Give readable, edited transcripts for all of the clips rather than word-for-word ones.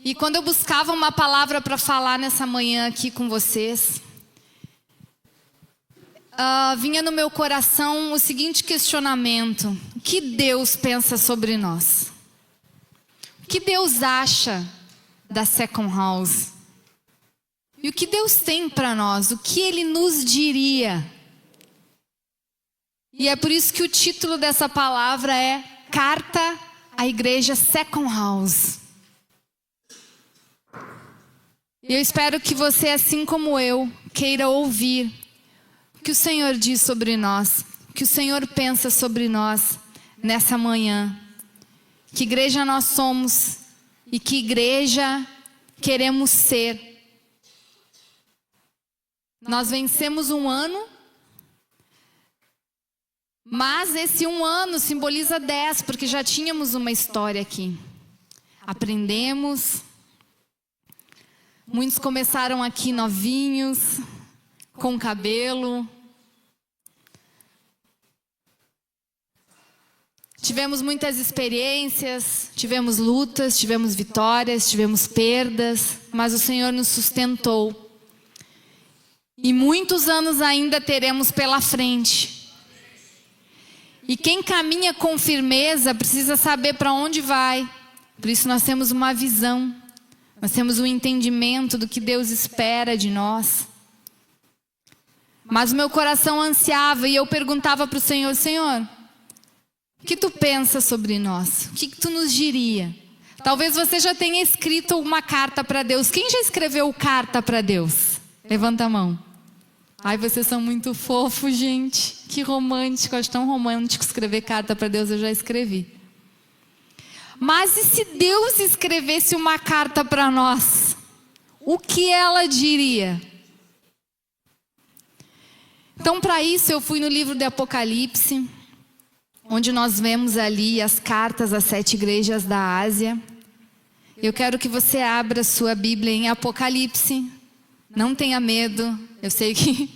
E quando eu buscava uma palavra para falar nessa manhã aqui com vocês, vinha no meu coração o seguinte questionamento: o que Deus pensa sobre nós? O que Deus acha da Second House? E o que Deus tem para nós? O que Ele nos diria? E é por isso que o título dessa palavra é Carta à Igreja Second House. E eu espero que você, assim como eu, queira ouvir o que o Senhor diz sobre nós, o que o Senhor pensa sobre nós nessa manhã. Que igreja nós somos e que igreja queremos ser. Nós vencemos um ano, mas esse um ano simboliza 10, porque já tínhamos uma história aqui. Aprendemos. Muitos começaram aqui novinhos, com cabelo. Tivemos muitas experiências, tivemos lutas, tivemos vitórias, tivemos perdas, mas o Senhor nos sustentou. E muitos anos ainda teremos pela frente. E quem caminha com firmeza precisa saber para onde vai. Por isso nós temos uma visão. Nós temos um entendimento do que Deus espera de nós. Mas o meu coração ansiava e eu perguntava para o Senhor: Senhor, o que Tu pensa sobre nós? O que Tu nos diria? Talvez você já tenha escrito uma carta para Deus. Quem já escreveu carta para Deus? Levanta a mão. Ai, vocês são muito fofos, gente. Que romântico. Acho tão romântico escrever carta para Deus. Eu já escrevi. Mas e se Deus escrevesse uma carta para nós? O que ela diria? Então, para isso, eu fui no livro de Apocalipse, onde nós vemos ali as cartas às 7 igrejas da Ásia. Eu quero que você abra sua Bíblia em Apocalipse. Não tenha medo. Eu sei que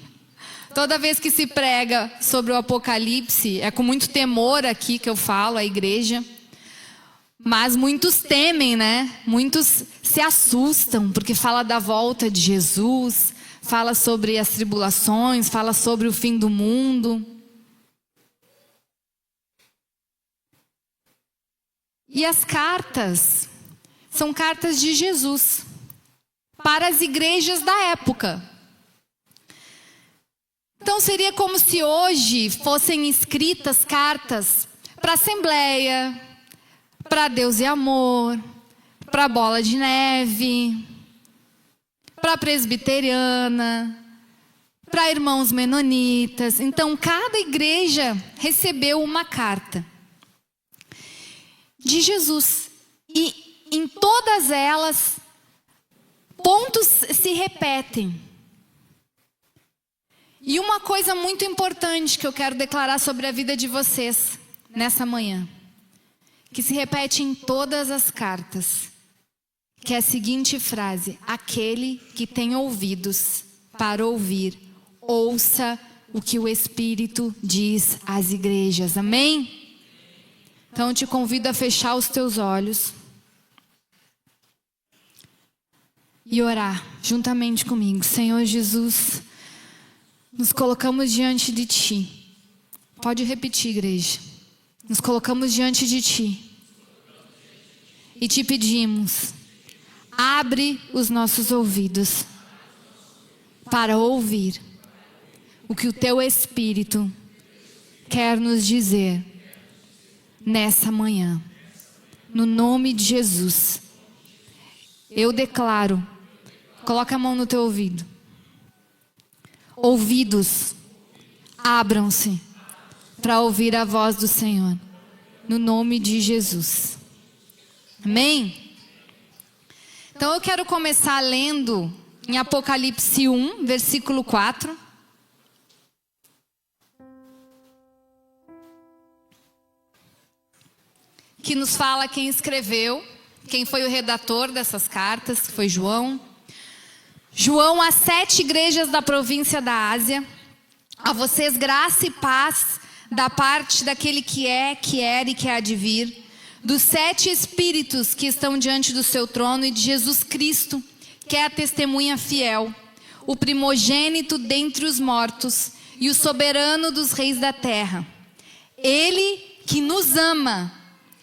toda vez que se prega sobre o Apocalipse, é com muito temor aqui que eu falo, a igreja. Mas muitos temem, né? Muitos se assustam, porque fala da volta de Jesus, fala sobre as tribulações, fala sobre o fim do mundo. E as cartas são cartas de Jesus para as igrejas da época. Então seria como se hoje fossem escritas cartas para a Assembleia, para Deus e Amor, para Bola de Neve, para a Presbiteriana, para Irmãos Menonitas. Então cada igreja recebeu uma carta de Jesus. E em todas elas, pontos se repetem. E uma coisa muito importante que eu quero declarar sobre a vida de vocês nessa manhã, que se repete em todas as cartas, que é a seguinte frase: aquele que tem ouvidos para ouvir, ouça o que o Espírito diz às igrejas. Amém? Então eu te convido a fechar os teus olhos e orar juntamente comigo. Senhor Jesus, nos colocamos diante de Ti. Pode repetir, igreja. Nos colocamos diante de Ti e Te pedimos: abre os nossos ouvidos para ouvir o que o Teu Espírito quer nos dizer nessa manhã. No nome de Jesus, eu declaro, coloca a mão no teu ouvido. Ouvidos, abram-se para ouvir a voz do Senhor. No nome de Jesus. Amém? Então eu quero começar lendo em Apocalipse 1, versículo 4. Que nos fala quem escreveu, quem foi o redator dessas cartas, que foi João. João, às 7 igrejas da província da Ásia, a vocês graça e paz da parte daquele que é, que era e que há de vir, dos 7 Espíritos que estão diante do seu trono e de Jesus Cristo, que é a testemunha fiel, o primogênito dentre os mortos e o soberano dos reis da terra. Ele que nos ama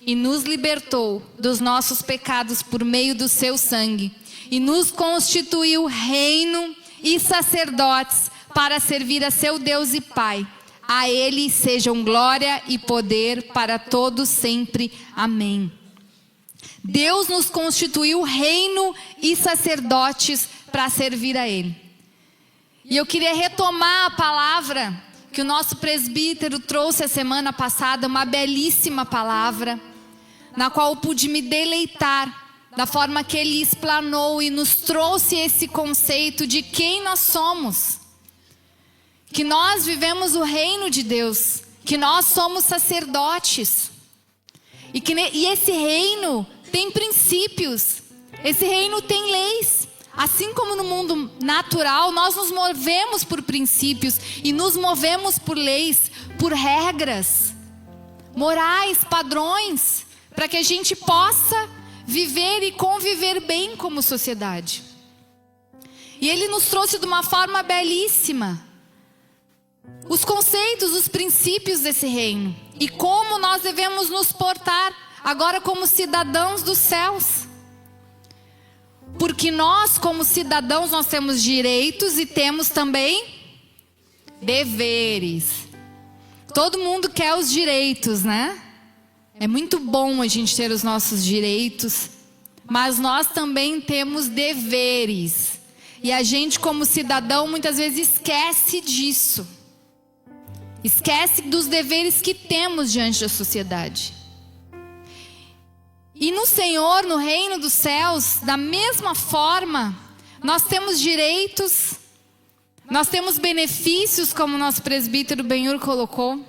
e nos libertou dos nossos pecados por meio do seu sangue e nos constituiu reino e sacerdotes para servir a seu Deus e Pai. A Ele sejam glória e poder para todos sempre. Amém. Deus nos constituiu reino e sacerdotes para servir a Ele. E eu queria retomar a palavra que o nosso presbítero trouxe a semana passada, uma belíssima palavra, na qual eu pude me deleitar, da forma que ele explanou e nos trouxe esse conceito de quem nós somos. Que nós vivemos o reino de Deus, que nós somos sacerdotes. E esse reino tem princípios, esse reino tem leis. Assim como no mundo natural, nós nos movemos por princípios e nos movemos por leis, por regras, morais, padrões, para que a gente possa viver e conviver bem como sociedade. E ele nos trouxe de uma forma belíssima os conceitos, os princípios desse reino e como nós devemos nos portar agora como cidadãos dos céus. Porque nós, como cidadãos, nós temos direitos e temos também deveres. Todo mundo quer os direitos, né? É muito bom a gente ter os nossos direitos, mas nós também temos deveres. E a gente, como cidadão, muitas vezes esquece disso. Esquece dos deveres que temos diante da sociedade. E no Senhor, no reino dos céus, da mesma forma, nós temos direitos, nós temos benefícios, como o nosso presbítero Benhur colocou,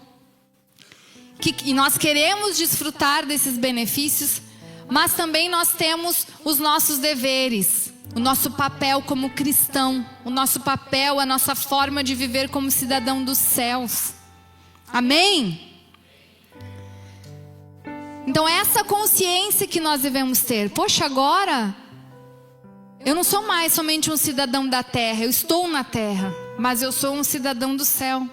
e nós queremos desfrutar desses benefícios, mas também nós temos os nossos deveres, o nosso papel como cristão, o nosso papel, a nossa forma de viver como cidadão dos céus. Amém? Então essa consciência que nós devemos ter. Poxa, agora eu não sou mais somente um cidadão da terra. Eu estou na terra, mas eu sou um cidadão do céu.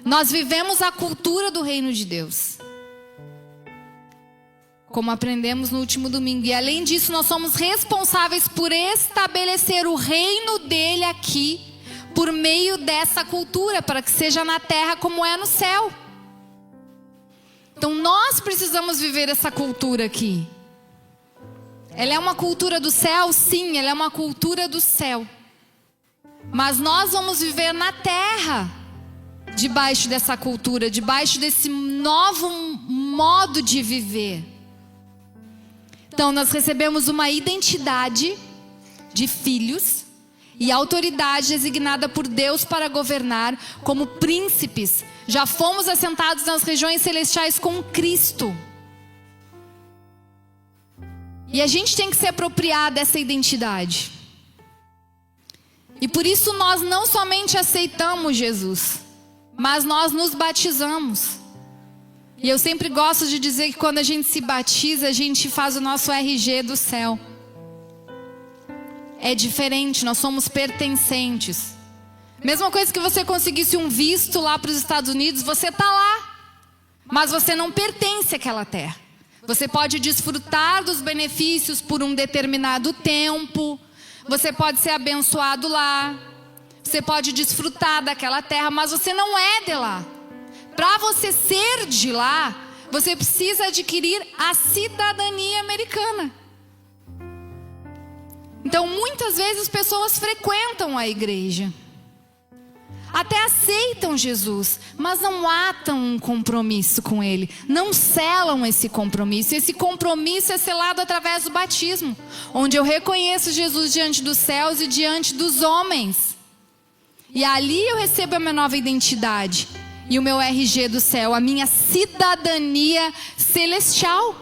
Nós vivemos a cultura do reino de Deus, como aprendemos no último domingo. E além disso, nós somos responsáveis por estabelecer o reino dele aqui, por meio dessa cultura, para que seja na terra como é no céu. Então nós precisamos viver essa cultura aqui. Ela é uma cultura do céu? Sim, ela é uma cultura do céu. Mas nós vamos viver na terra, debaixo dessa cultura, debaixo desse novo modo de viver. Então nós recebemos uma identidade de filhos e autoridade designada por Deus para governar como príncipes. Já fomos assentados nas regiões celestiais com Cristo. E a gente tem que se apropriar dessa identidade. E por isso nós não somente aceitamos Jesus, mas nós nos batizamos. E eu sempre gosto de dizer que quando a gente se batiza, a gente faz o nosso RG do céu. É diferente, nós somos pertencentes. Mesma coisa que você conseguisse um visto lá para os Estados Unidos, você está lá, mas você não pertence àquela terra. Você pode desfrutar dos benefícios por um determinado tempo, você pode ser abençoado lá, você pode desfrutar daquela terra, mas você não é de lá. Para você ser de lá, você precisa adquirir a cidadania americana. Então muitas vezes as pessoas frequentam a igreja, até aceitam Jesus, mas não atam um compromisso com Ele, não selam esse compromisso. Esse compromisso é selado através do batismo, onde eu reconheço Jesus diante dos céus e diante dos homens. E ali eu recebo a minha nova identidade e o meu RG do céu, a minha cidadania celestial.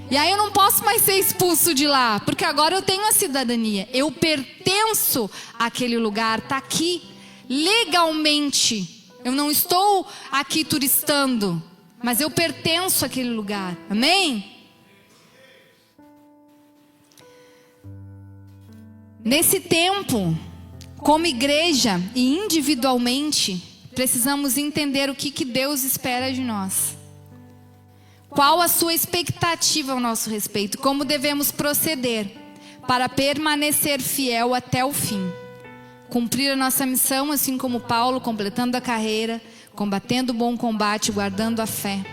E aí eu não posso mais ser expulso de lá, porque agora eu tenho a cidadania, eu pertenço àquele lugar, está aqui. Legalmente, eu não estou aqui turistando, mas eu pertenço àquele lugar. Amém? Nesse tempo, como igreja e individualmente, precisamos entender o que Deus espera de nós. Qual a sua expectativa ao nosso respeito? Como devemos proceder para permanecer fiel até o fim? Cumprir a nossa missão, assim como Paulo, completando a carreira, combatendo o bom combate, guardando a fé.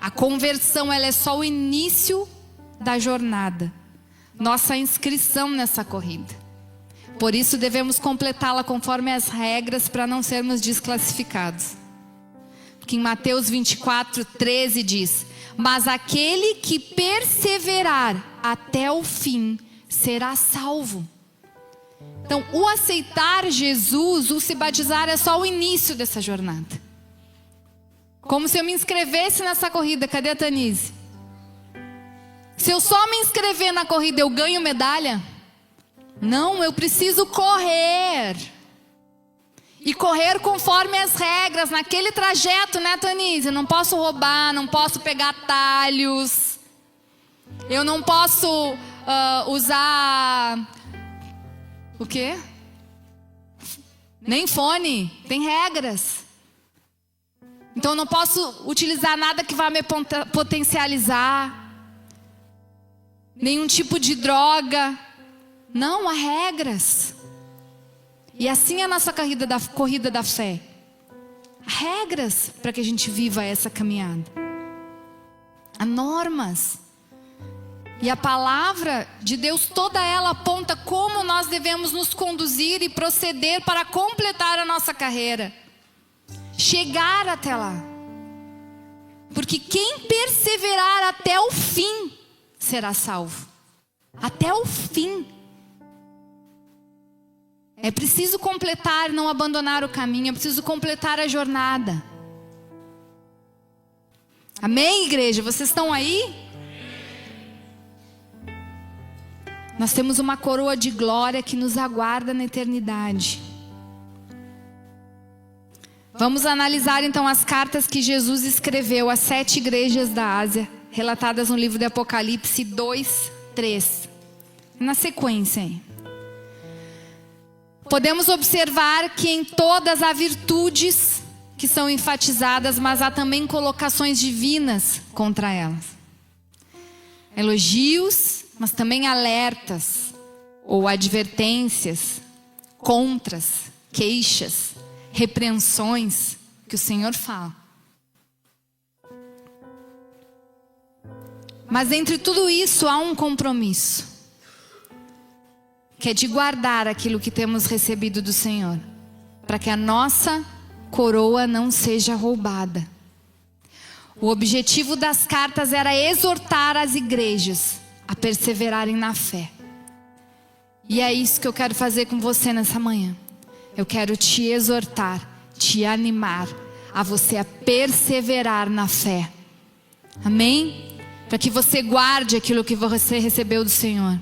A conversão, ela é só o início da jornada. Nossa inscrição nessa corrida. Por isso devemos completá-la conforme as regras para não sermos desclassificados. Porque em Mateus 24:13 diz: mas aquele que perseverar até o fim será salvo. Então, o aceitar Jesus, o se batizar é só o início dessa jornada. Como se eu me inscrevesse nessa corrida. Cadê a Tanise? Se eu só me inscrever na corrida, eu ganho medalha? Não, eu preciso correr. E correr conforme as regras, naquele trajeto, né, Tanise? Eu não posso roubar, não posso pegar atalhos. Eu não posso usar... O quê? Nem fone. Tem regras. Então eu não posso utilizar nada que vá me potencializar. Nenhum tipo de droga. Não, há regras. E assim é a nossa corrida da fé. Há regras para que a gente viva essa caminhada. Há normas. E a palavra de Deus, toda ela aponta como nós devemos nos conduzir e proceder para completar a nossa carreira. Chegar até lá. Porque quem perseverar até o fim será salvo. Até o fim. É preciso completar, não abandonar o caminho. É preciso completar a jornada. Amém, igreja? Vocês estão aí? Nós temos uma coroa de glória que nos aguarda na eternidade. Vamos analisar então as cartas que Jesus escreveu às 7 igrejas da Ásia, relatadas no livro de Apocalipse 2:3. Na sequência aí. Podemos observar que em todas há virtudes que são enfatizadas, mas há também colocações divinas contra elas. Elogios, mas também alertas ou advertências, contras, queixas, repreensões que o Senhor fala. Mas entre tudo isso há um compromisso, que é de guardar aquilo que temos recebido do Senhor, para que a nossa coroa não seja roubada. O objetivo das cartas era exortar as igrejas a perseverarem na fé. E é isso que eu quero fazer com você nessa manhã. Eu quero te exortar, te animar a você a perseverar na fé. Amém? Para que você guarde aquilo que você recebeu do Senhor.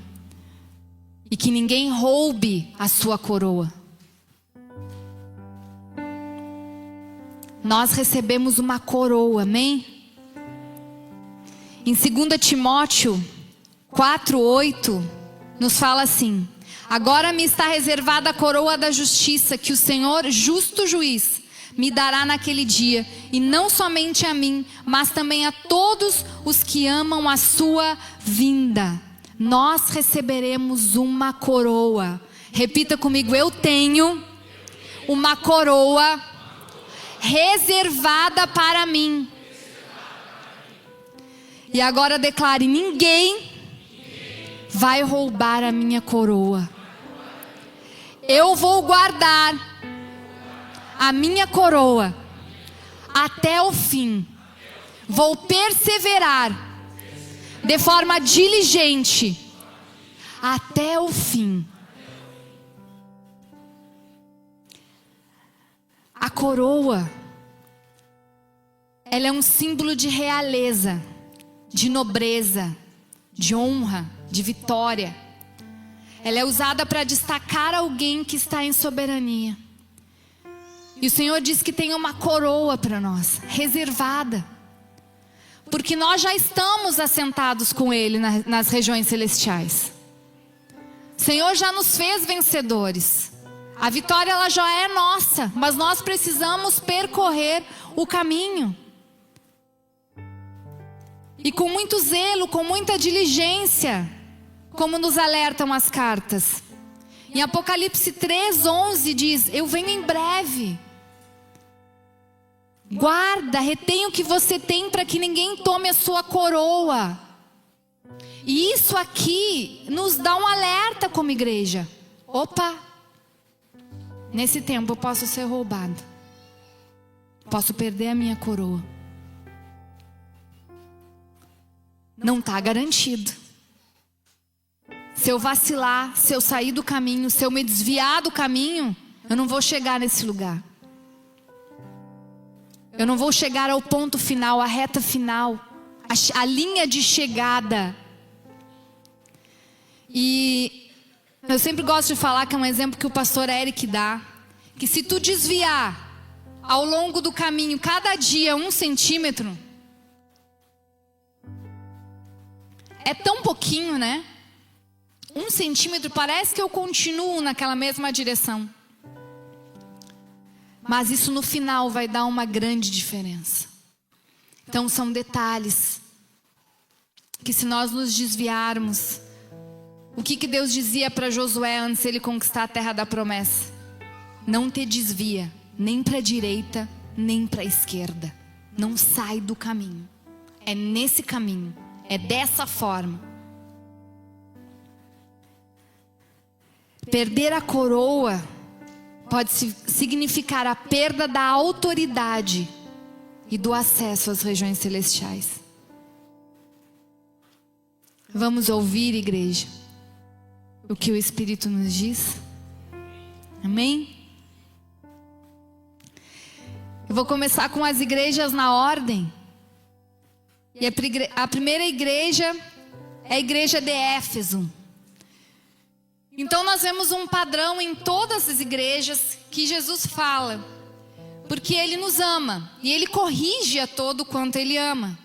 E que ninguém roube a sua coroa. Nós recebemos uma coroa, amém? Em 2 Timóteo 4:8 nos fala assim: agora me está reservada a coroa da justiça, que o Senhor, justo juiz, me dará naquele dia, e não somente a mim, mas também a todos os que amam a sua vinda. Nós receberemos uma coroa. Repita comigo: eu tenho uma coroa reservada para mim. E agora declare: ninguém vai roubar a minha coroa. Eu vou guardar a minha coroa até o fim. Vou perseverar de forma diligente até o fim. A coroa, ela é um símbolo de realeza, de nobreza, de honra, de vitória. Ela é usada para destacar alguém que está em soberania. E o Senhor diz que tem uma coroa para nós, reservada. porque nós já estamos assentados com Ele nas regiões celestiais. O Senhor já nos fez vencedores. A vitória ela já é nossa, mas nós precisamos percorrer o caminho. E com muito zelo, com muita diligência, como nos alertam as cartas. Em Apocalipse 3:11 diz: eu venho em breve. Guarda, retém o que você tem para que ninguém tome a sua coroa. E isso aqui nos dá um alerta como igreja. Opa, nesse tempo eu posso ser roubado. Posso perder a minha coroa. Não está garantido. Se eu vacilar, se eu sair do caminho, se eu me desviar do caminho, eu não vou chegar nesse lugar. Eu não vou chegar ao ponto final, à reta final, a linha de chegada. E eu sempre gosto de falar que é um exemplo que o pastor Eric dá, que se tu desviar ao longo do caminho, cada dia 1 centímetro, é tão pouquinho, né? 1 centímetro, parece que eu continuo naquela mesma direção. Mas isso no final vai dar uma grande diferença. Então são detalhes que, se nós nos desviarmos, o que Deus dizia para Josué antes de ele conquistar a terra da promessa? Não te desvia, nem para a direita, nem para a esquerda. Não sai do caminho. É nesse caminho, é dessa forma. Perder a coroa pode significar a perda da autoridade e do acesso às regiões celestiais. Vamos ouvir, igreja, o que o Espírito nos diz? Amém? Eu vou começar com as igrejas na ordem. E a primeira igreja é a igreja de Éfeso. Então nós vemos um padrão em todas as igrejas que Jesus fala, porque Ele nos ama e Ele corrige a todo quanto Ele ama.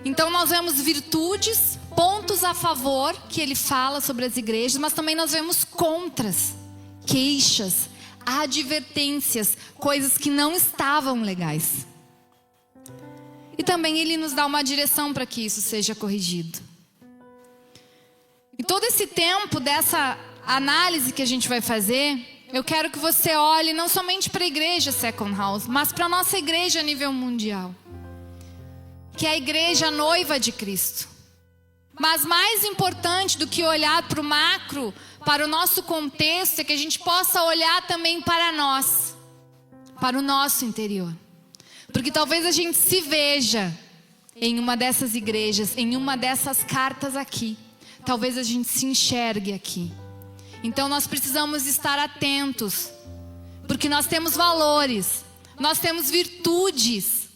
Então nós vemos virtudes, pontos a favor que Ele fala sobre as igrejas, mas também nós vemos contras, queixas, advertências, coisas que não estavam legais. E também Ele nos dá uma direção para que isso seja corrigido. E todo esse tempo dessa análise que a gente vai fazer, eu quero que você olhe não somente para a igreja Second House, mas para a nossa igreja a nível mundial, que é a igreja noiva de Cristo. Mas mais importante do que olhar para o macro, para o nosso contexto, é que a gente possa olhar também para nós, para o nosso interior. Porque talvez a gente se veja em uma dessas igrejas, em uma dessas cartas aqui. Talvez a gente se enxergue aqui. Então nós precisamos estar atentos, porque nós temos valores, nós temos virtudes.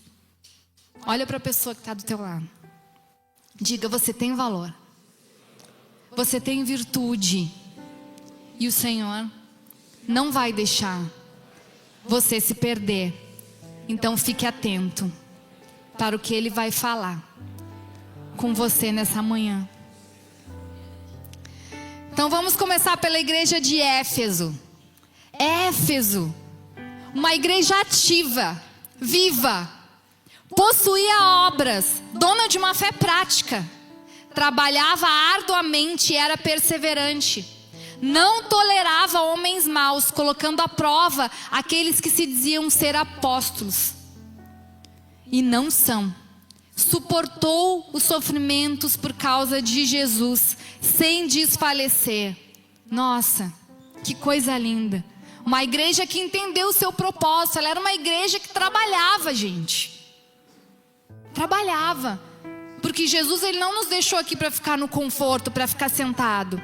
Olha para a pessoa que está do teu lado. Diga: você tem valor, você tem virtude, e o Senhor não vai deixar você se perder. Então fique atento para o que Ele vai falar com você nessa manhã. Então vamos começar pela igreja de Éfeso. Éfeso, uma igreja ativa, viva, possuía obras, dona de uma fé prática, trabalhava arduamente e era perseverante. Não tolerava homens maus, colocando à prova aqueles que se diziam ser apóstolos e não são. Suportou os sofrimentos por causa de Jesus, sem desfalecer. Nossa, que coisa linda. Uma igreja que entendeu o seu propósito. Ela era uma igreja que trabalhava, gente. Trabalhava. Porque Jesus, Ele não nos deixou aqui para ficar no conforto, para ficar sentado.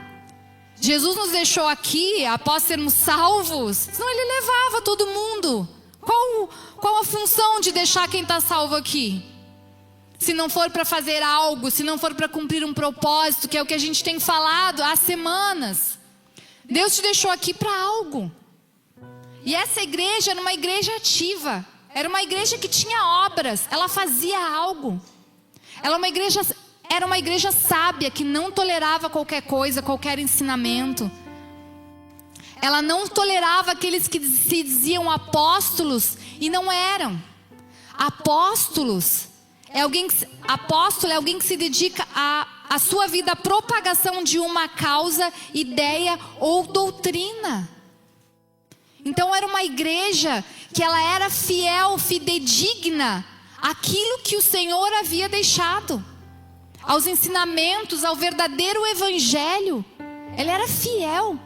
Jesus nos deixou aqui após sermos salvos, senão Ele levava todo mundo. Qual a função de deixar quem está salvo aqui? Se não for para fazer algo, se não for para cumprir um propósito, que é o que a gente tem falado há semanas. Deus te deixou aqui para algo. E essa igreja era uma igreja ativa. Era uma igreja que tinha obras. Ela fazia algo. Era uma igreja sábia, que não tolerava qualquer coisa, qualquer ensinamento. Ela não tolerava aqueles que se diziam apóstolos e não eram. Apóstolo é alguém que se dedica a sua vida à propagação de uma causa, ideia ou doutrina. Então era uma igreja que ela era fiel, fidedigna àquilo que o Senhor havia deixado, aos ensinamentos, ao verdadeiro evangelho. Ela era fiel.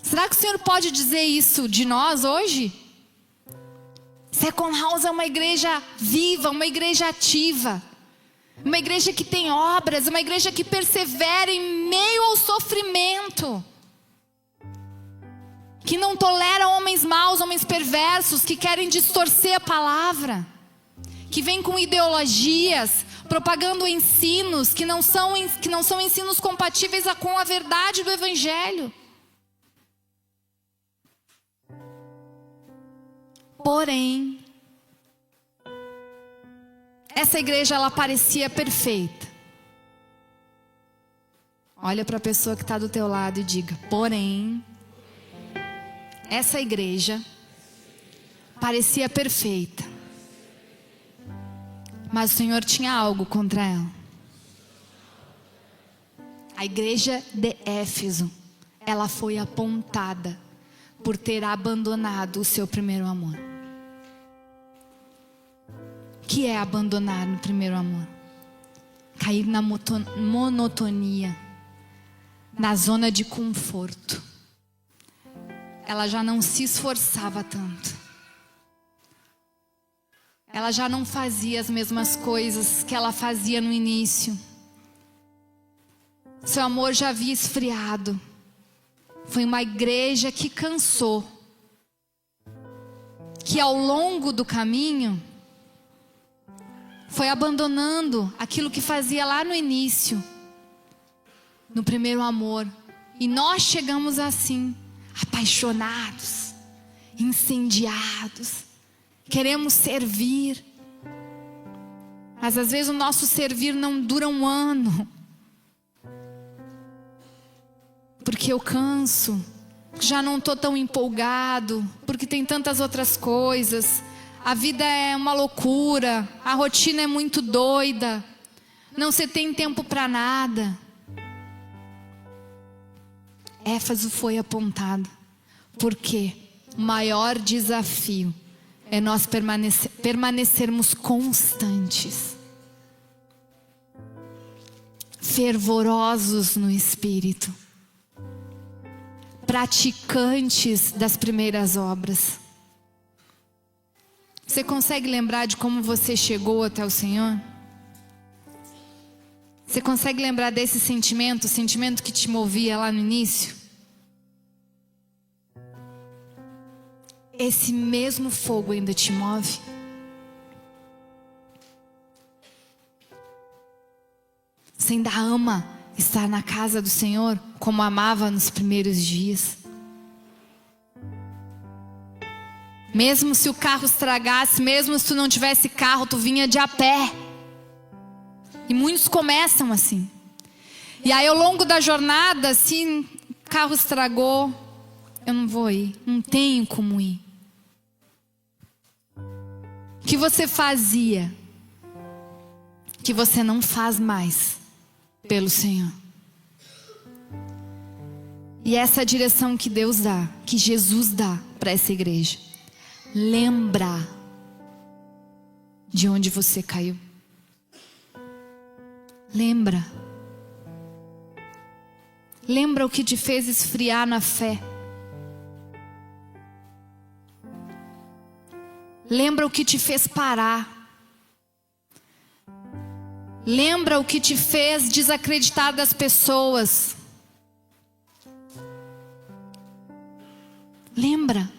Será que o Senhor pode dizer isso de nós hoje? Second House é uma igreja viva, uma igreja ativa, uma igreja que tem obras, uma igreja que persevera em meio ao sofrimento, que não tolera homens maus, homens perversos, que querem distorcer a palavra, que vem com ideologias, propagando ensinos que não são ensinos compatíveis com a verdade do evangelho. Porém, essa igreja, ela parecia perfeita. Olha para a pessoa que está do teu lado e diga: porém, essa igreja parecia perfeita, mas o Senhor tinha algo contra ela. A igreja de Éfeso, ela foi apontada por ter abandonado o seu primeiro amor. O que é abandonar o primeiro amor? Cair na monotonia, na zona de conforto. Ela já não se esforçava tanto. Ela já não fazia as mesmas coisas que ela fazia no início. Seu amor já havia esfriado. Foi uma igreja que cansou, que ao longo do caminho foi abandonando aquilo que fazia lá no início, no primeiro amor. E nós chegamos assim, apaixonados, incendiados, queremos servir, mas às vezes o nosso servir não dura um ano, porque eu canso, já não estou tão empolgado, porque tem tantas outras coisas, a vida é uma loucura, a rotina é muito doida, não se tem tempo para nada. Éfeso foi apontado, porque o maior desafio é nós permanecermos constantes, fervorosos no Espírito, praticantes das primeiras obras. Você consegue lembrar de como você chegou até o Senhor? Você consegue lembrar desse sentimento, o sentimento que te movia lá no início? Esse mesmo fogo ainda te move? Você ainda ama estar na casa do Senhor como amava nos primeiros dias? Mesmo se o carro estragasse, mesmo se tu não tivesse carro, tu vinha de a pé. E muitos começam assim. E aí ao longo da jornada, se o carro estragou, eu não vou ir, não tenho como ir. O que você fazia, que você não faz mais pelo Senhor? E essa é a direção que Deus dá, que Jesus dá para essa igreja. Lembra de onde você caiu. Lembra. Lembra o que te fez esfriar na fé. Lembra o que te fez parar. Lembra o que te fez desacreditar das pessoas. Lembra.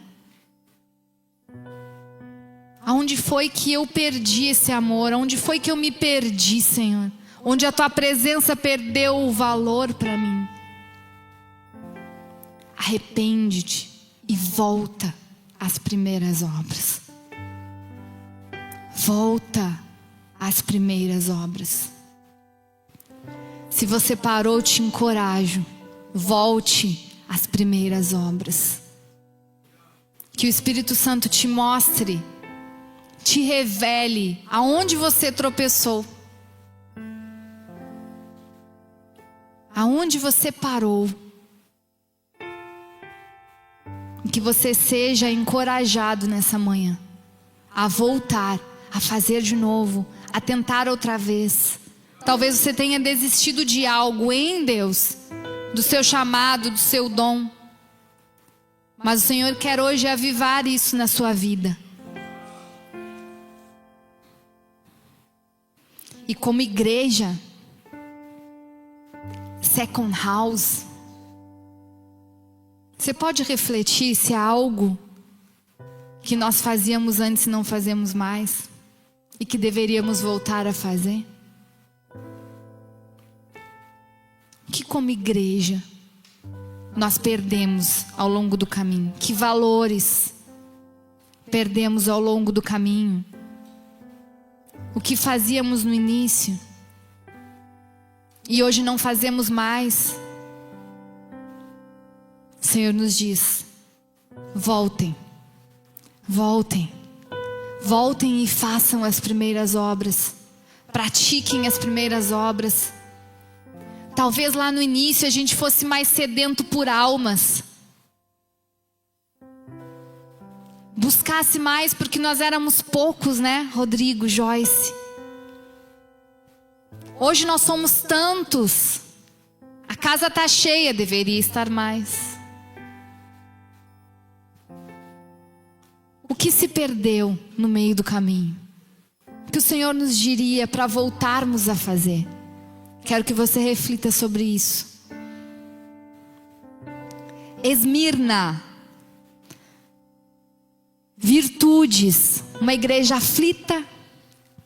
Aonde foi que eu perdi esse amor? Aonde foi que eu me perdi, Senhor? Onde a tua presença perdeu o valor para mim? Arrepende-te e volta às primeiras obras. Volta às primeiras obras. Se você parou, te encorajo, volte às primeiras obras. Que o Espírito Santo te mostre, te revele aonde você tropeçou, aonde você parou. E que você seja encorajado nessa manhã a voltar, a fazer de novo, a tentar outra vez. Talvez você tenha desistido de algo em Deus, do seu chamado, do seu dom. Mas o Senhor quer hoje avivar isso na sua vida. E como igreja, Second House, você pode refletir se há algo que nós fazíamos antes e não fazemos mais, e que deveríamos voltar a fazer? Que como igreja nós perdemos ao longo do caminho? Que valores perdemos ao longo do caminho? O que fazíamos no início e hoje não fazemos mais? O Senhor nos diz: voltem, voltem, voltem e façam as primeiras obras, pratiquem as primeiras obras. Talvez lá no início a gente fosse mais sedento por almas, buscasse mais porque nós éramos poucos, né, Rodrigo, Joyce? Hoje nós somos tantos, a casa está cheia, deveria estar mais. O que se perdeu no meio do caminho? O que o Senhor nos diria para voltarmos a fazer? Quero que você reflita sobre isso. Esmirna, virtudes, uma igreja aflita,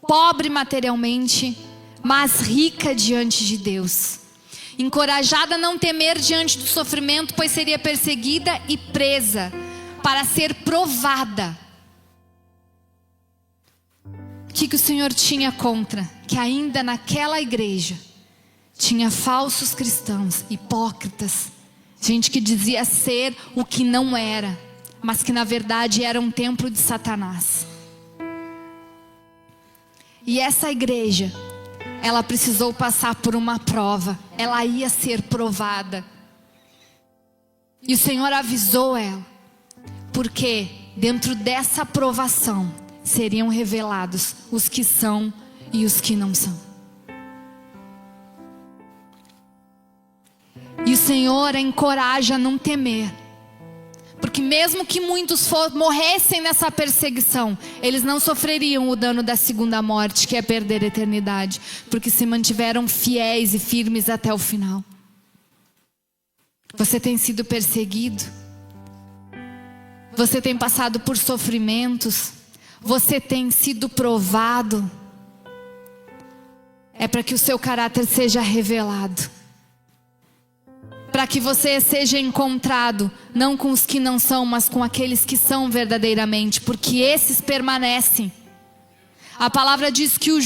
pobre materialmente, mas rica diante de Deus. Encorajada a não temer diante do sofrimento, pois seria perseguida e presa para ser provada. O que o Senhor tinha contra? Que ainda naquela igreja tinha falsos cristãos, hipócritas, gente que dizia ser o que não era, mas que na verdade era um templo de Satanás. E essa igreja, ela precisou passar por uma prova, ela ia ser provada. E o Senhor avisou ela, porque dentro dessa provação seriam revelados os que são e os que não são. E o Senhor a encoraja a não temer, porque mesmo que muitos morressem nessa perseguição, eles não sofreriam o dano da segunda morte, que é perder a eternidade, porque se mantiveram fiéis e firmes até o final. Você tem sido perseguido, você tem passado por sofrimentos, você tem sido provado. É para que o seu caráter seja revelado, para que você seja encontrado, não com os que não são, mas com aqueles que são verdadeiramente, porque esses permanecem. A palavra diz que o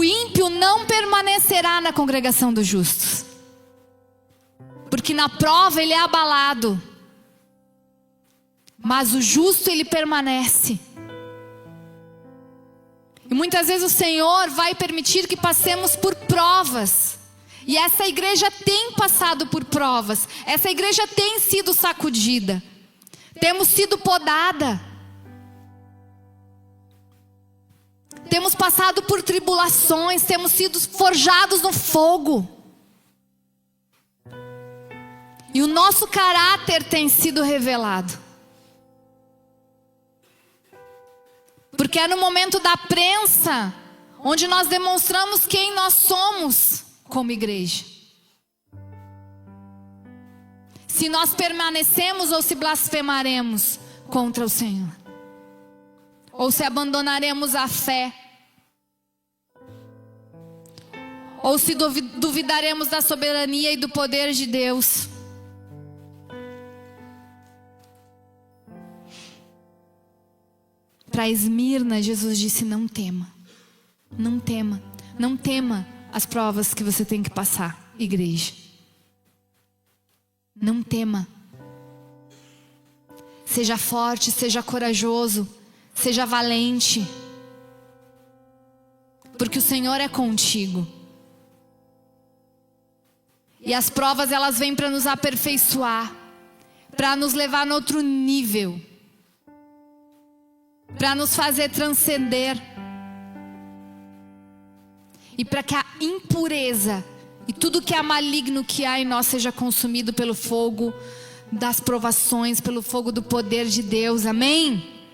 ímpio não permanecerá na congregação dos justos, porque na prova ele é abalado, mas o justo ele permanece. E muitas vezes o Senhor vai permitir que passemos por provas. E essa igreja tem passado por provas. Essa igreja tem sido sacudida. Temos sido podada. Temos passado por tribulações. Temos sido forjados no fogo. E o nosso caráter tem sido revelado. Porque é no momento da prensa onde nós demonstramos quem nós somos como igreja. Se nós permanecemos ou se blasfemaremos contra o Senhor, ou se abandonaremos a fé, ou se duvidaremos da soberania e do poder de Deus. para Esmirna, Jesus disse: não tema, não tema, não tema as provas que você tem que passar, igreja. Não tema. Seja forte, seja corajoso, seja valente, porque o Senhor é contigo. E as provas, elas vêm para nos aperfeiçoar, para nos levar no outro nível, para nos fazer transcender, e para que a impureza e tudo que é maligno que há em nós seja consumido pelo fogo das provações, pelo fogo do poder de Deus. Amém?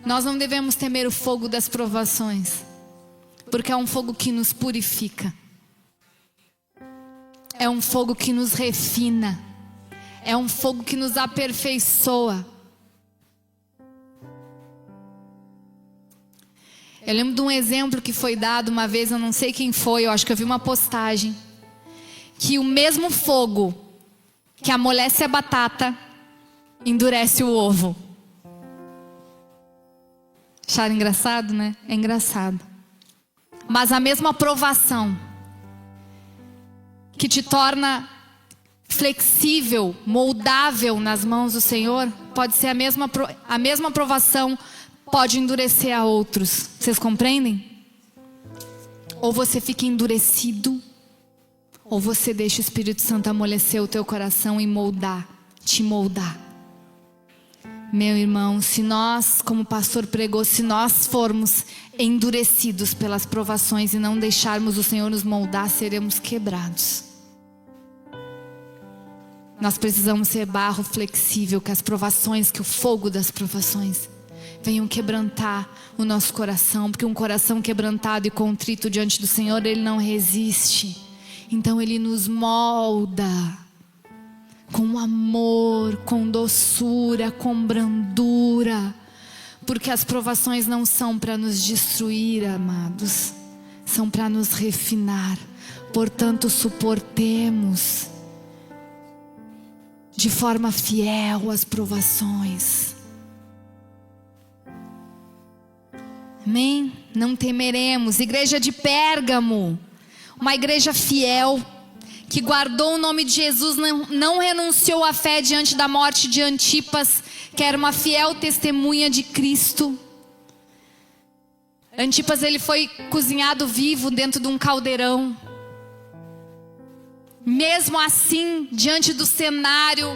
Nós não devemos temer o fogo das provações, porque é um fogo que nos purifica, é um fogo que nos refina, é um fogo que nos aperfeiçoa. Eu lembro de um exemplo que foi dado uma vez, eu não sei quem foi, eu acho que eu vi uma postagem, que o mesmo fogo que amolece a batata endurece o ovo. Acharam engraçado, né? É engraçado. Mas a mesma provação que te torna flexível, moldável nas mãos do Senhor, pode ser a mesma provação pode endurecer a outros. Vocês compreendem? Ou você fica endurecido, ou você deixa o Espírito Santo amolecer o teu coração e moldar, te moldar. Meu irmão, se nós, como o pastor pregou, se nós formos endurecidos pelas provações e não deixarmos o Senhor nos moldar, seremos quebrados. Nós precisamos ser barro flexível, que as provações, que o fogo das provações venham quebrantar o nosso coração, porque um coração quebrantado e contrito diante do Senhor, ele não resiste. Então ele nos molda com amor, com doçura, com brandura, porque as provações não são para nos destruir, amados, são para nos refinar. Portanto, suportemos de forma fiel as provações. Amém? Não temeremos. Igreja de Pérgamo, uma igreja fiel, que guardou o nome de Jesus, não renunciou à fé diante da morte de Antipas, que era uma fiel testemunha de Cristo. Antipas, ele foi cozinhado vivo dentro de um caldeirão. Mesmo assim, diante do cenário,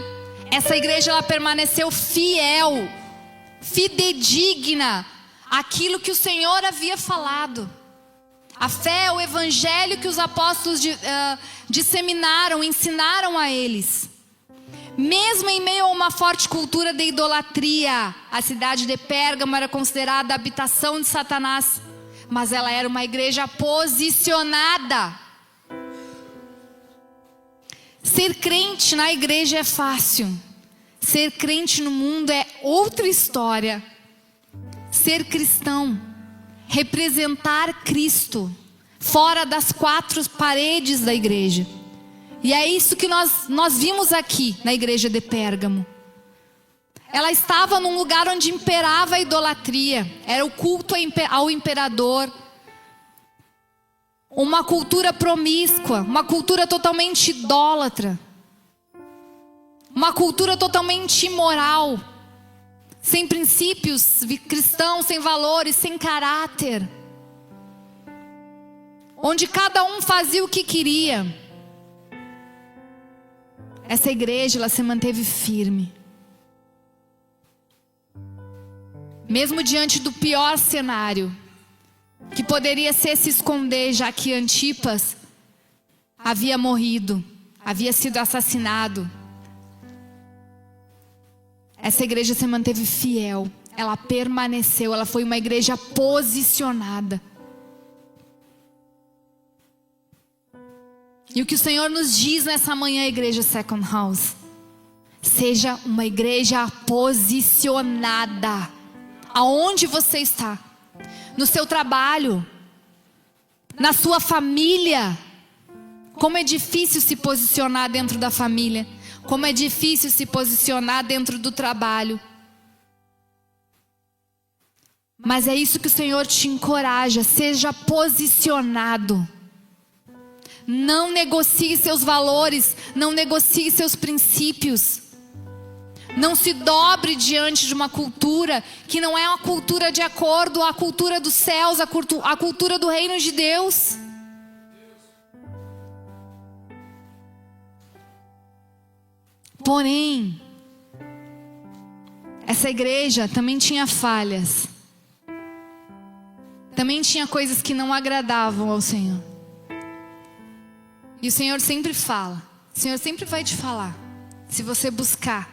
essa igreja ela permaneceu fiel, fidedigna àquilo que o Senhor havia falado. A fé, o evangelho que os apóstolos disseminaram, ensinaram a eles. Mesmo em meio a uma forte cultura de idolatria, a cidade de Pérgamo era considerada a habitação de Satanás, mas ela era uma igreja posicionada. Ser crente na igreja é fácil, ser crente no mundo é outra história. Ser cristão, representar Cristo fora das quatro paredes da igreja. E é isso que nós vimos aqui na igreja de Pérgamo. Ela estava num lugar onde imperava a idolatria, era o culto ao imperador, uma cultura promíscua, uma cultura totalmente idólatra, uma cultura totalmente imoral, sem princípios cristãos, sem valores, sem caráter, onde cada um fazia o que queria. Essa igreja, ela se manteve firme, mesmo diante do pior cenário, que poderia ser se esconder, já que Antipas havia morrido, havia sido assassinado. Essa igreja se manteve fiel, ela permaneceu, ela foi uma igreja posicionada. E o que o Senhor nos diz nessa manhã, igreja Second House: seja uma igreja posicionada. Aonde você está? No seu trabalho, na sua família. Como é difícil se posicionar dentro da família. como é difícil se posicionar dentro do trabalho. Mas é isso que o Senhor te encoraja, seja posicionado. Não negocie seus valores, não negocie seus princípios. Não se dobre diante de uma cultura que não é uma cultura de acordo à cultura dos céus, a cultura do reino de Deus. Porém, essa igreja também tinha falhas. Também tinha coisas que não agradavam ao Senhor. E o Senhor sempre fala. O Senhor sempre vai te falar. Se você buscar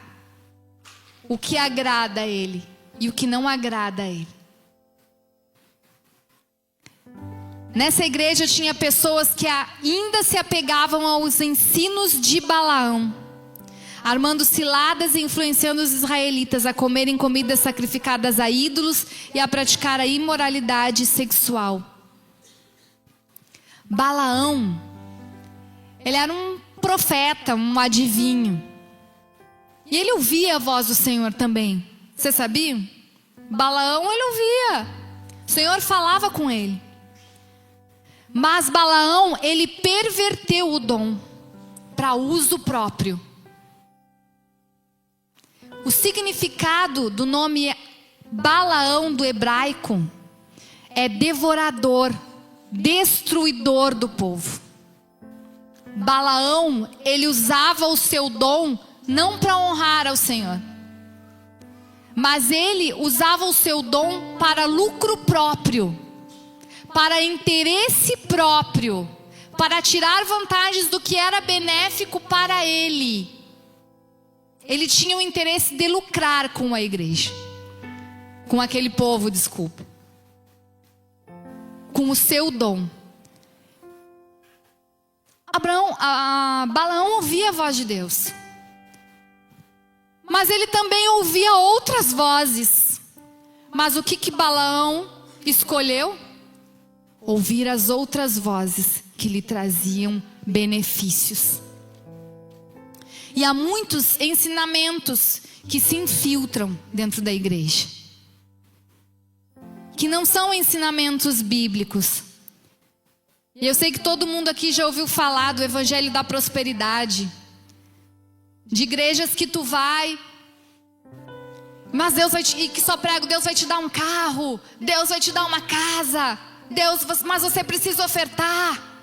o que agrada a Ele e o que não agrada a Ele. Nessa igreja tinha pessoas que ainda se apegavam aos ensinos de Balaão, armando ciladas e influenciando os israelitas a comerem comidas sacrificadas a ídolos e a praticar a imoralidade sexual. Balaão, ele era um profeta, um adivinho. E ele ouvia a voz do Senhor também. Você sabia? Balaão, ele ouvia. O Senhor falava com ele. Mas Balaão, ele perverteu o dom para uso próprio. O significado do nome Balaão do hebraico é devorador, destruidor do povo. Balaão, ele usava o seu dom não para honrar ao Senhor, mas ele usava o seu dom para lucro próprio, para interesse próprio, para tirar vantagens do que era benéfico para ele. Ele tinha o interesse de lucrar com a igreja, com aquele povo, desculpa, com o seu dom. Balaão ouvia a voz de Deus, mas ele também ouvia outras vozes. Mas o que Balaão escolheu? Ouvir as outras vozes que lhe traziam benefícios. E há muitos ensinamentos que se infiltram dentro da igreja, que não são ensinamentos bíblicos. E eu sei que todo mundo aqui já ouviu falar do evangelho da prosperidade, de igrejas que tu vai, mas e que só prego, Deus vai te dar um carro, Deus vai te dar uma casa, mas você precisa ofertar.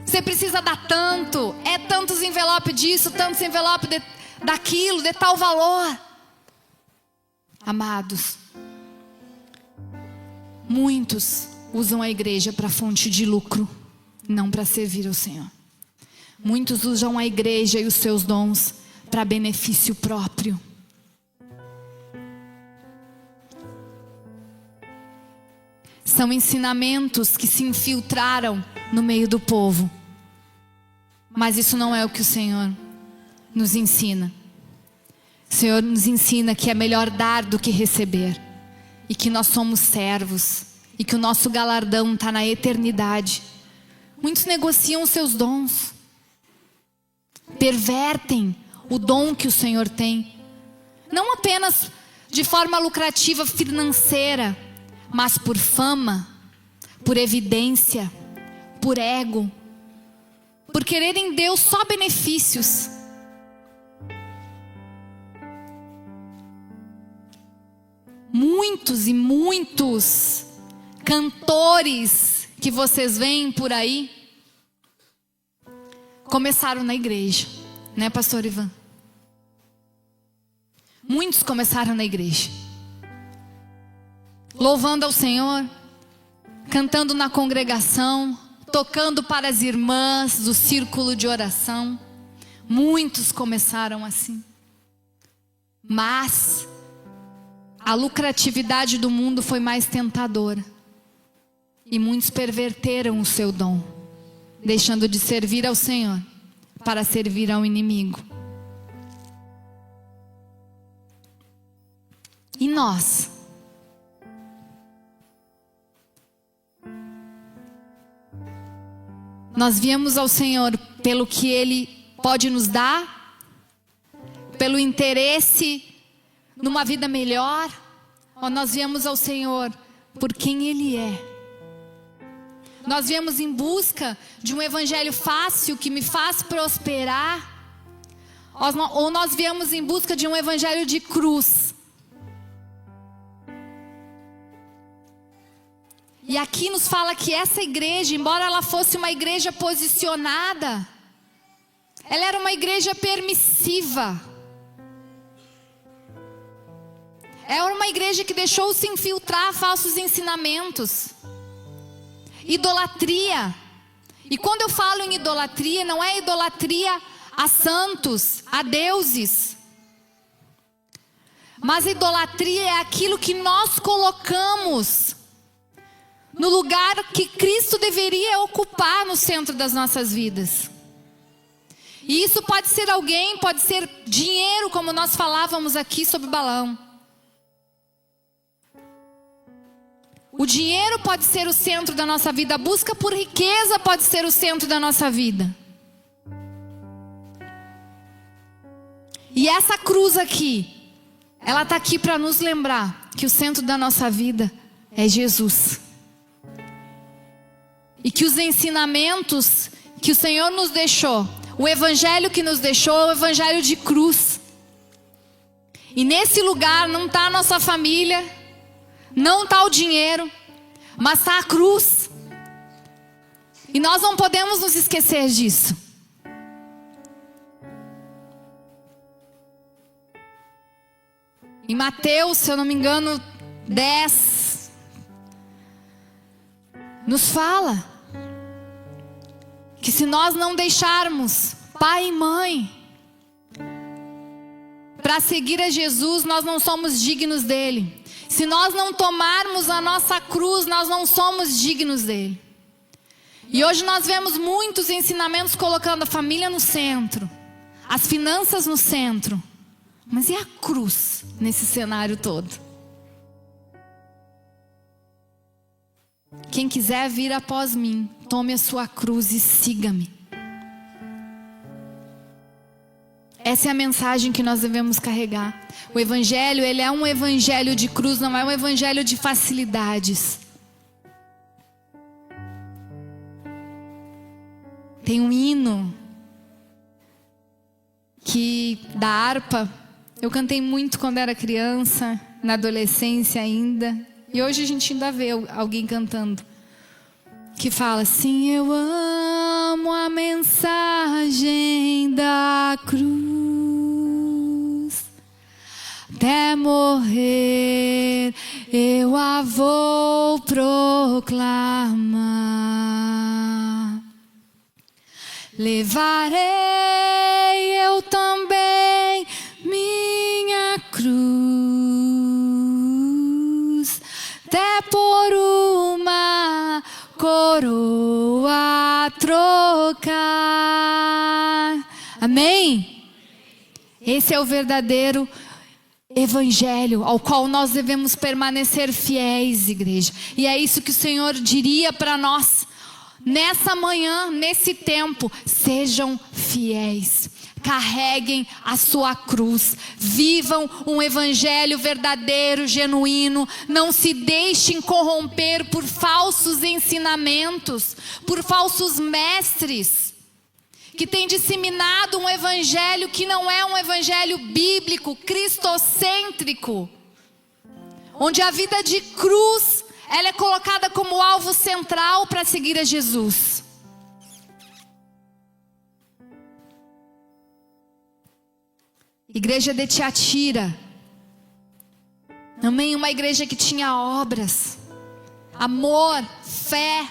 Você precisa dar tanto, é tantos envelopes disso, tantos envelopes daquilo, de tal valor. Amados, muitos usam a igreja para fonte de lucro, não para servir ao Senhor. Muitos usam a igreja e os seus dons para benefício próprio. São ensinamentos que se infiltraram no meio do povo. Mas isso não é o que o Senhor nos ensina. O Senhor nos ensina que é melhor dar do que receber. E que nós somos servos. E que o nosso galardão está na eternidade. Muitos negociam os seus dons. Pervertem o dom que o Senhor tem. Não apenas de forma lucrativa financeira, mas por fama, por evidência, por ego, por querer em Deus só benefícios. Muitos e muitos cantores que vocês veem por aí começaram na igreja, né, pastor Ivan? Muitos começaram na igreja, louvando ao Senhor, cantando na congregação, tocando para as irmãs do círculo de oração. Muitos começaram assim. Mas a lucratividade do mundo foi mais tentadora. E muitos perverteram o seu dom, deixando de servir ao Senhor para servir ao inimigo. E nós? Nós viemos ao Senhor pelo que Ele pode nos dar, pelo interesse numa vida melhor, ou nós viemos ao Senhor por quem Ele é? Nós viemos em busca de um evangelho fácil que me faz prosperar, ou nós viemos em busca de um evangelho de cruz? E aqui nos fala que essa igreja, embora ela fosse uma igreja posicionada, ela era uma igreja permissiva. Era uma igreja que deixou-se infiltrar falsos ensinamentos, idolatria. E quando eu falo em idolatria, não é idolatria a santos, a deuses, mas idolatria é aquilo que nós colocamos no lugar que Cristo deveria ocupar no centro das nossas vidas. E isso pode ser alguém, pode ser dinheiro, como nós falávamos aqui sobre Balaão. O dinheiro pode ser o centro da nossa vida, a busca por riqueza pode ser o centro da nossa vida. E essa cruz aqui, ela está aqui para nos lembrar que o centro da nossa vida é Jesus. E que os ensinamentos que o Senhor nos deixou, o evangelho que nos deixou, é o evangelho de cruz. E nesse lugar não está a nossa família, não está o dinheiro, mas está a cruz. E nós não podemos nos esquecer disso. Em Mateus, se eu não me engano, 10, nos fala que se nós não deixarmos pai e mãe para seguir a Jesus, nós não somos dignos dele. Se nós não tomarmos a nossa cruz, nós não somos dignos dele. E hoje nós vemos muitos ensinamentos colocando a família no centro, as finanças no centro. Mas e a cruz nesse cenário todo? Quem quiser vir após mim, tome a sua cruz e siga-me. Essa é a mensagem que nós devemos carregar. O evangelho, ele é um evangelho de cruz, não é um evangelho de facilidades. Tem um hino da harpa, eu cantei muito quando era criança, na adolescência ainda, e hoje a gente ainda vê alguém cantando, que fala assim: eu amo a mensagem da cruz, até morrer eu a vou proclamar. Levarei eu também minha cruz, até por uma coroa trocar. Amém? Esse é o verdadeiro evangelho ao qual nós devemos permanecer fiéis, igreja. E é isso que o Senhor diria para nós nessa manhã, nesse tempo: sejam fiéis, carreguem a sua cruz, vivam um evangelho verdadeiro, genuíno, não se deixem corromper por falsos ensinamentos, por falsos mestres que têm disseminado um evangelho que não é um evangelho bíblico, cristocêntrico, onde a vida de cruz, ela é colocada como alvo central para seguir a Jesus. Igreja de Tiatira, também uma igreja que tinha obras, amor, fé,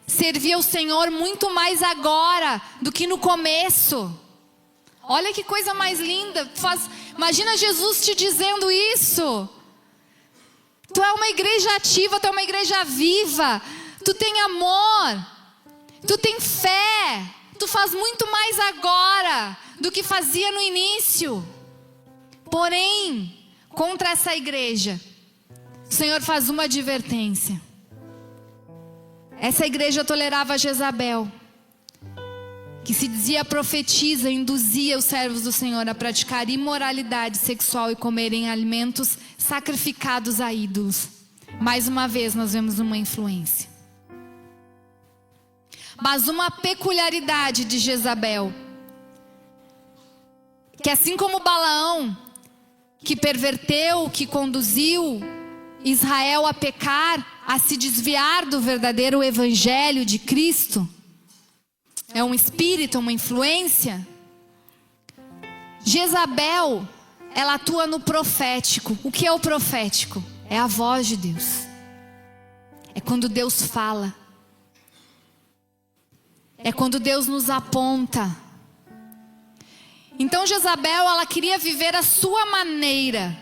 servia o Senhor muito mais agora do que no começo. Olha que coisa mais linda. Imagina Jesus te dizendo isso. Tu é uma igreja ativa, tu é uma igreja viva, tu tem amor, tu tem fé, tu faz muito mais agora do que fazia no início. Porém, contra essa igreja, o Senhor faz uma advertência. Essa igreja tolerava Jezabel. que se dizia profetisa, induzia os servos do Senhor a praticar imoralidade sexual e comerem alimentos sacrificados a ídolos. Mais uma vez nós vemos uma influência. Mas uma peculiaridade de Jezabel, que assim como Balaão, que perverteu, que conduziu Israel a pecar, a se desviar do verdadeiro evangelho de Cristo, é um espírito, uma influência. Jezabel, ela atua no profético. O que é o profético? É a voz de Deus. É quando Deus fala. É quando Deus nos aponta. Então Jezabel, ela queria viver a sua maneira,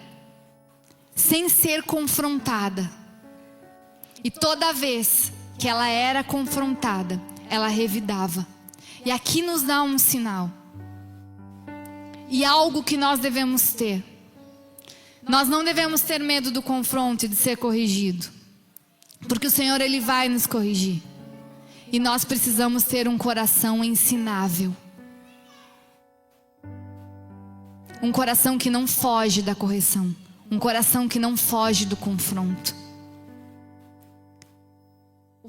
sem ser confrontada. E toda vez que ela era confrontada, ela revidava. E aqui nos dá um sinal. E algo que nós devemos ter. Nós não devemos ter medo do confronto e de ser corrigido. Porque o Senhor, Ele vai nos corrigir. E nós precisamos ter um coração ensinável. Um coração que não foge da correção. Um coração que não foge do confronto.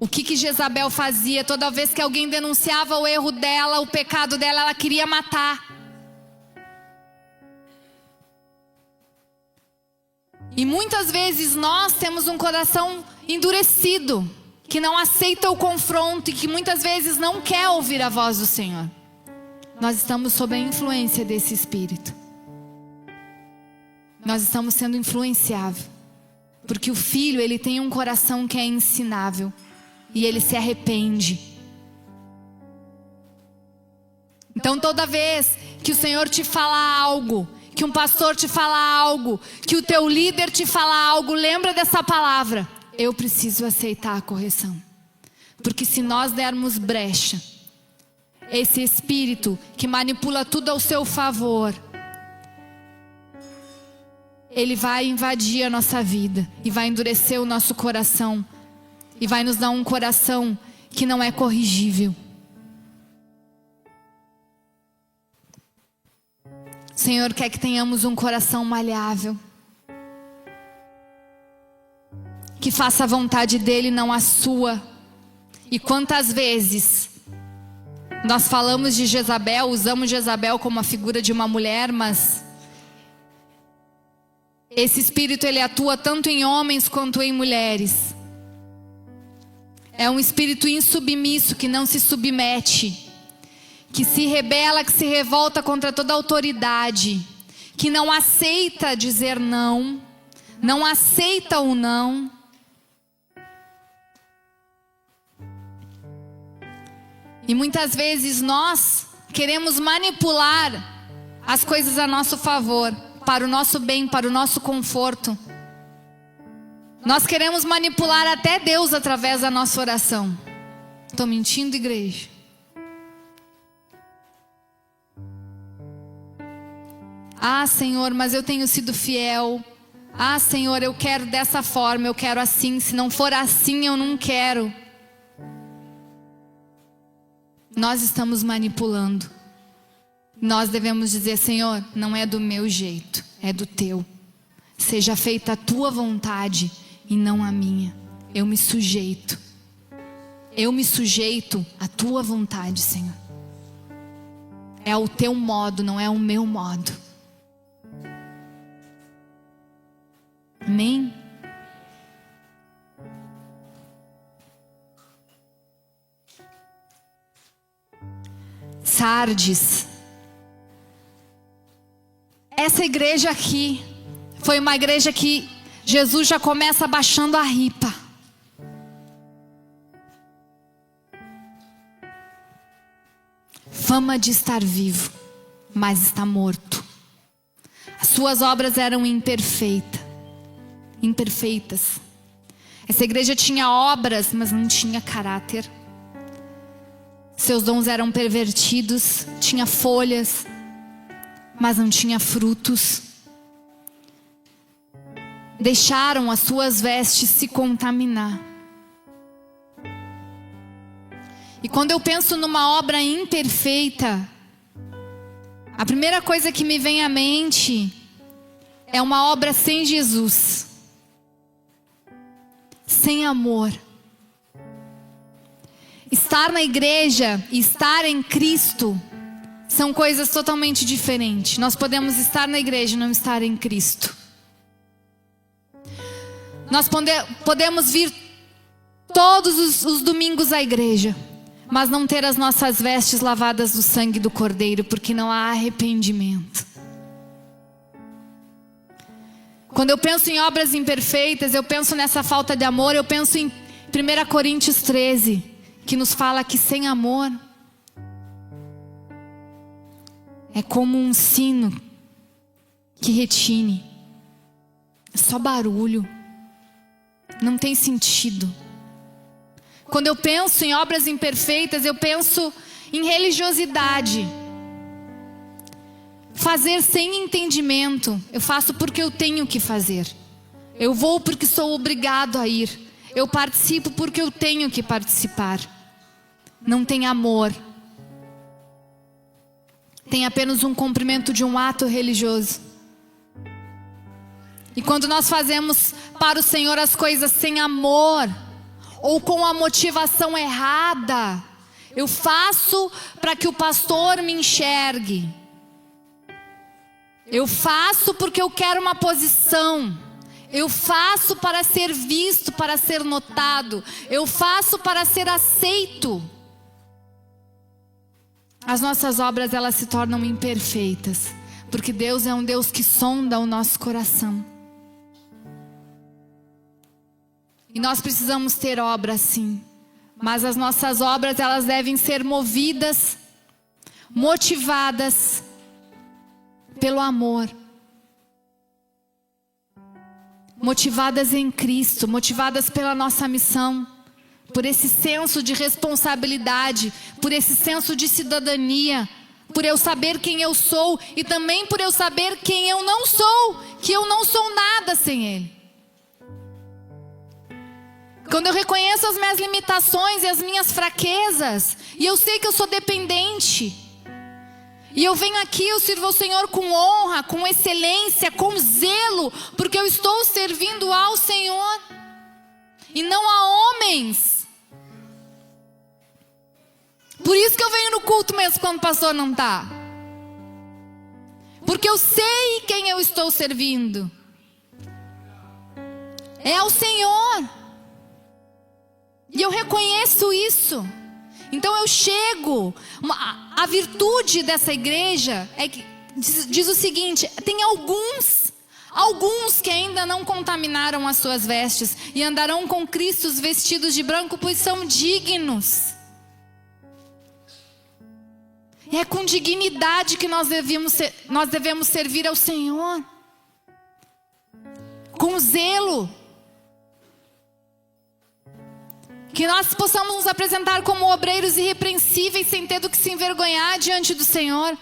O que Jezabel fazia? Toda vez que alguém denunciava o erro dela, o pecado dela, ela queria matar. E muitas vezes nós temos um coração endurecido, que não aceita o confronto e que muitas vezes não quer ouvir a voz do Senhor. Nós estamos sob a influência desse espírito. Nós estamos sendo influenciáveis. Porque o filho, ele tem um coração que é ensinável. E ele se arrepende. Então toda vez que o Senhor te fala algo, que um pastor te fala algo, que o teu líder te fala algo, lembra dessa palavra: eu preciso aceitar a correção. Porque se nós dermos brecha, esse espírito que manipula tudo ao seu favor, ele vai invadir a nossa vida e vai endurecer o nosso coração. E vai nos dar um coração que não é corrigível. O Senhor quer que tenhamos um coração maleável. Que faça a vontade dEle, não a sua. E quantas vezes nós falamos de Jezabel, usamos Jezabel como a figura de uma mulher, mas esse espírito, ele atua tanto em homens quanto em mulheres. É um espírito insubmisso que não se submete, que se rebela, que se revolta contra toda autoridade, que não aceita dizer não, não aceita o não. E muitas vezes nós queremos manipular as coisas a nosso favor, para o nosso bem, para o nosso conforto. Nós queremos manipular até Deus através da nossa oração. Estou mentindo, igreja? Ah, Senhor, mas eu tenho sido fiel. Ah, Senhor, eu quero dessa forma, eu quero assim. Se não for assim, eu não quero. Nós estamos manipulando. Nós devemos dizer: Senhor, não é do meu jeito, é do teu. Seja feita a tua vontade e não a minha. Eu me sujeito. Eu me sujeito à tua vontade, Senhor. É o teu modo, não é o meu modo. Amém? Sardes. Essa igreja aqui foi uma igreja que Jesus já começa abaixando a ripa. Fama de estar vivo, mas está morto. As suas obras eram imperfeitas. Essa igreja tinha obras, mas não tinha caráter. Seus dons eram pervertidos, tinha folhas, mas não tinha frutos. Deixaram as suas vestes se contaminar. E quando eu penso numa obra imperfeita, a primeira coisa que me vem à mente é uma obra sem Jesus, sem amor. Estar na igreja e estar em Cristo são coisas totalmente diferentes. Nós podemos estar na igreja e não estar em Cristo. Nós podemos vir todos os domingos à igreja, mas não ter as nossas vestes lavadas do sangue do Cordeiro, porque não há arrependimento. Quando eu penso em obras imperfeitas, eu penso nessa falta de amor, eu penso em 1 Coríntios 13, que nos fala que sem amor é como um sino que retine, é só barulho, não tem sentido. Quando eu penso em obras imperfeitas, eu penso em religiosidade. Fazer sem entendimento. Eu faço porque eu tenho que fazer. Eu vou porque sou obrigado a ir. Eu participo porque eu tenho que participar. Não tem amor. Tem apenas um cumprimento de um ato religioso. E quando nós fazemos para o Senhor as coisas sem amor, ou com a motivação errada, eu faço para que o pastor me enxergue. Eu faço porque eu quero uma posição. Eu faço para ser visto, para ser notado. Eu faço para ser aceito. As nossas obras, elas se tornam imperfeitas, porque Deus é um Deus que sonda o nosso coração. E nós precisamos ter obra sim, mas as nossas obras, elas devem ser movidas, motivadas pelo amor, motivadas em Cristo, motivadas pela nossa missão, por esse senso de responsabilidade, por esse senso de cidadania, por eu saber quem eu sou e também por eu saber quem eu não sou, que eu não sou nada sem Ele. Quando eu reconheço as minhas limitações e as minhas fraquezas, e eu sei que eu sou dependente, e eu venho aqui, eu sirvo ao Senhor com honra, com excelência, com zelo, porque eu estou servindo ao Senhor, e não a homens. Por isso que eu venho no culto mesmo quando o pastor não está. Porque eu sei quem eu estou servindo. É ao Senhor. E eu reconheço isso. Então eu chego. A virtude dessa igreja é que diz o seguinte: tem alguns que ainda não contaminaram as suas vestes e andarão com Cristo vestidos de branco, pois são dignos. E é com dignidade que nós devemos servir ao Senhor, com zelo. Que nós possamos nos apresentar como obreiros irrepreensíveis, sem ter do que se envergonhar diante do Senhor.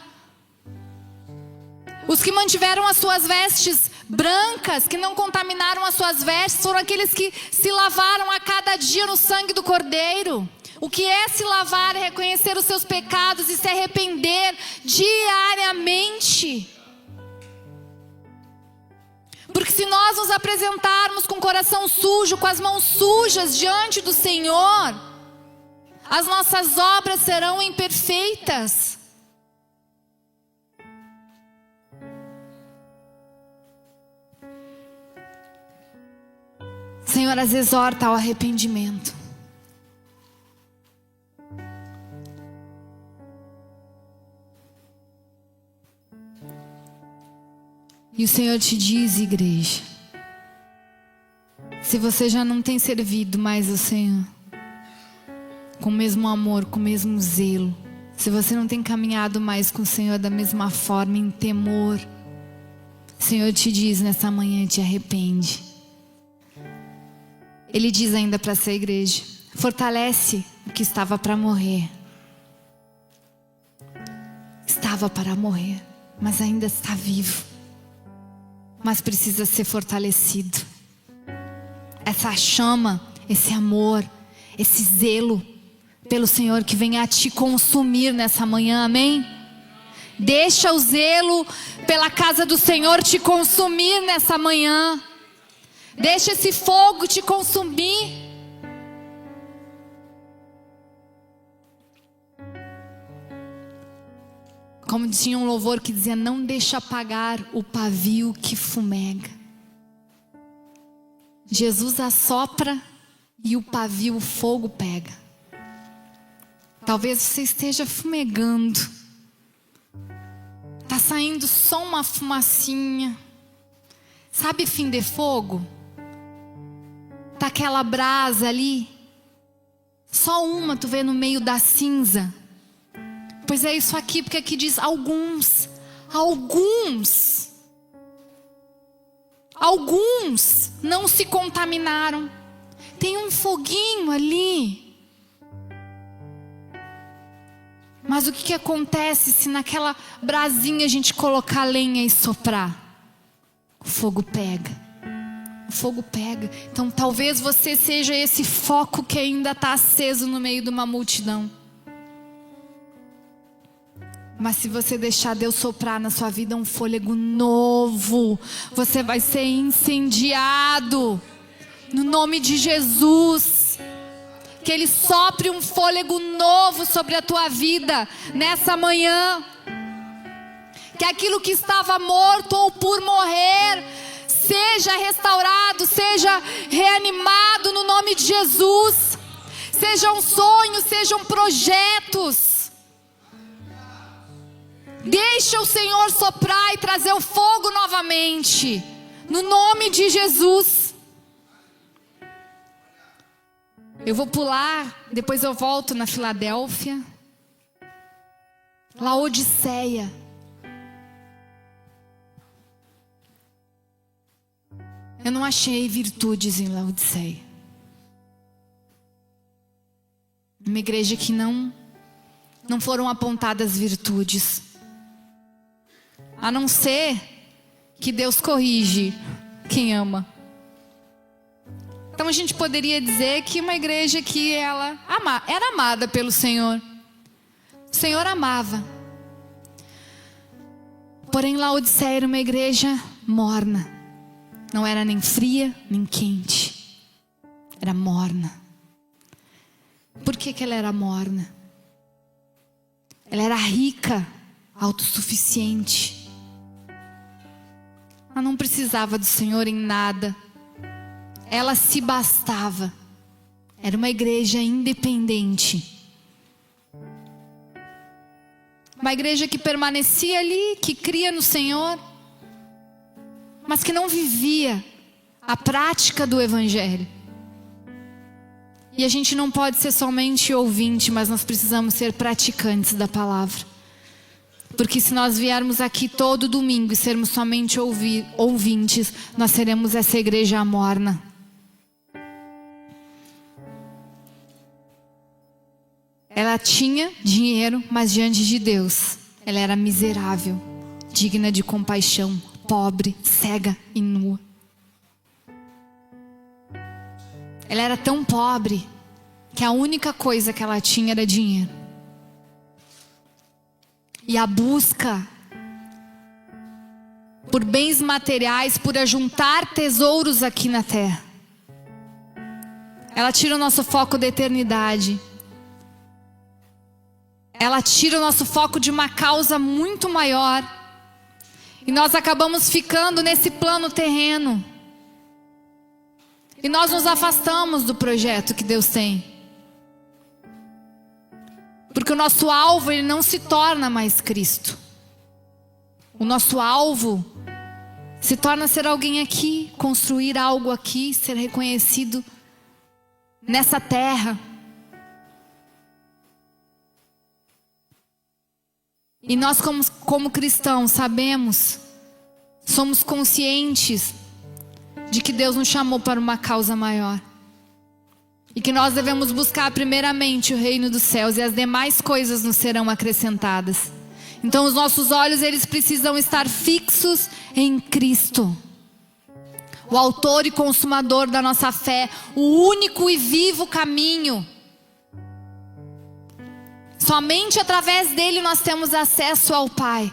Os que mantiveram as suas vestes brancas, que não contaminaram as suas vestes, foram aqueles que se lavaram a cada dia no sangue do Cordeiro. O que é se lavar? É reconhecer os seus pecados e se arrepender diariamente. Porque se nós nos apresentarmos com o coração sujo, com as mãos sujas diante do Senhor, as nossas obras serão imperfeitas. Senhor, as exorta ao arrependimento. E o Senhor te diz, igreja, se você já não tem servido mais ao Senhor, com o mesmo amor, com o mesmo zelo, se você não tem caminhado mais com o Senhor da mesma forma, em temor, o Senhor te diz nessa manhã: te arrepende. Ele diz ainda para essa igreja: fortalece o que estava para morrer. Estava para morrer, mas ainda está vivo. Mas precisa ser fortalecido. Essa chama, esse amor, esse zelo pelo Senhor que venha a te consumir nessa manhã, amém? Deixa o zelo pela casa do Senhor te consumir nessa manhã. Deixa esse fogo te consumir. Como tinha um louvor que dizia: não deixa apagar o pavio que fumega. Jesus assopra e o pavio, o fogo pega. Talvez você esteja fumegando. Tá saindo só uma fumacinha. Sabe fim de fogo? Tá aquela brasa ali. Só uma tu vê no meio da cinza. Pois é isso aqui, porque aqui diz alguns não se contaminaram. Tem um foguinho ali. Mas o que acontece se naquela brasinha a gente colocar lenha e soprar? O fogo pega. O fogo pega. Então talvez você seja esse foco que ainda está aceso no meio de uma multidão. Mas se você deixar Deus soprar na sua vida um fôlego novo, você vai ser incendiado. No nome de Jesus. Que Ele sopre um fôlego novo sobre a tua vida nessa manhã. Que aquilo que estava morto ou por morrer seja restaurado, seja reanimado no nome de Jesus. Sejam sonhos, sejam projetos. Deixa o Senhor soprar e trazer o fogo novamente. No nome de Jesus. Eu vou pular, depois eu volto na Filadélfia. Laodiceia. Eu não achei virtudes em Laodiceia. Uma igreja que não foram apontadas virtudes. A não ser que Deus corrige quem ama. Então a gente poderia dizer que uma igreja que ela era amada pelo Senhor. O Senhor amava. Porém Laodiceia era uma igreja morna. Não era nem fria, nem quente. Era morna. Por que ela era morna? Ela era rica, autossuficiente. Ela não precisava do Senhor em nada. Ela se bastava. Era uma igreja independente. Uma igreja que permanecia ali, que cria no Senhor, mas que não vivia a prática do Evangelho. E a gente não pode ser somente ouvinte, mas nós precisamos ser praticantes da palavra. Porque se nós viermos aqui todo domingo e sermos somente ouvintes, nós seremos essa igreja morna. Ela tinha dinheiro, mas diante de Deus, ela era miserável, digna de compaixão, pobre, cega e nua. Ela era tão pobre que a única coisa que ela tinha era dinheiro. E a busca por bens materiais, por ajuntar tesouros aqui na terra, ela tira o nosso foco da eternidade. Ela tira o nosso foco de uma causa muito maior. E nós acabamos ficando nesse plano terreno. E nós nos afastamos do projeto que Deus tem. Porque o nosso alvo, ele não se torna mais Cristo. O nosso alvo se torna ser alguém aqui, construir algo aqui, ser reconhecido nessa terra. E nós como cristãos sabemos, somos conscientes de que Deus nos chamou para uma causa maior. E que nós devemos buscar primeiramente o reino dos céus e as demais coisas nos serão acrescentadas. Então os nossos olhos, eles precisam estar fixos em Cristo. O autor e consumador da nossa fé, o único e vivo caminho. Somente através dele nós temos acesso ao Pai.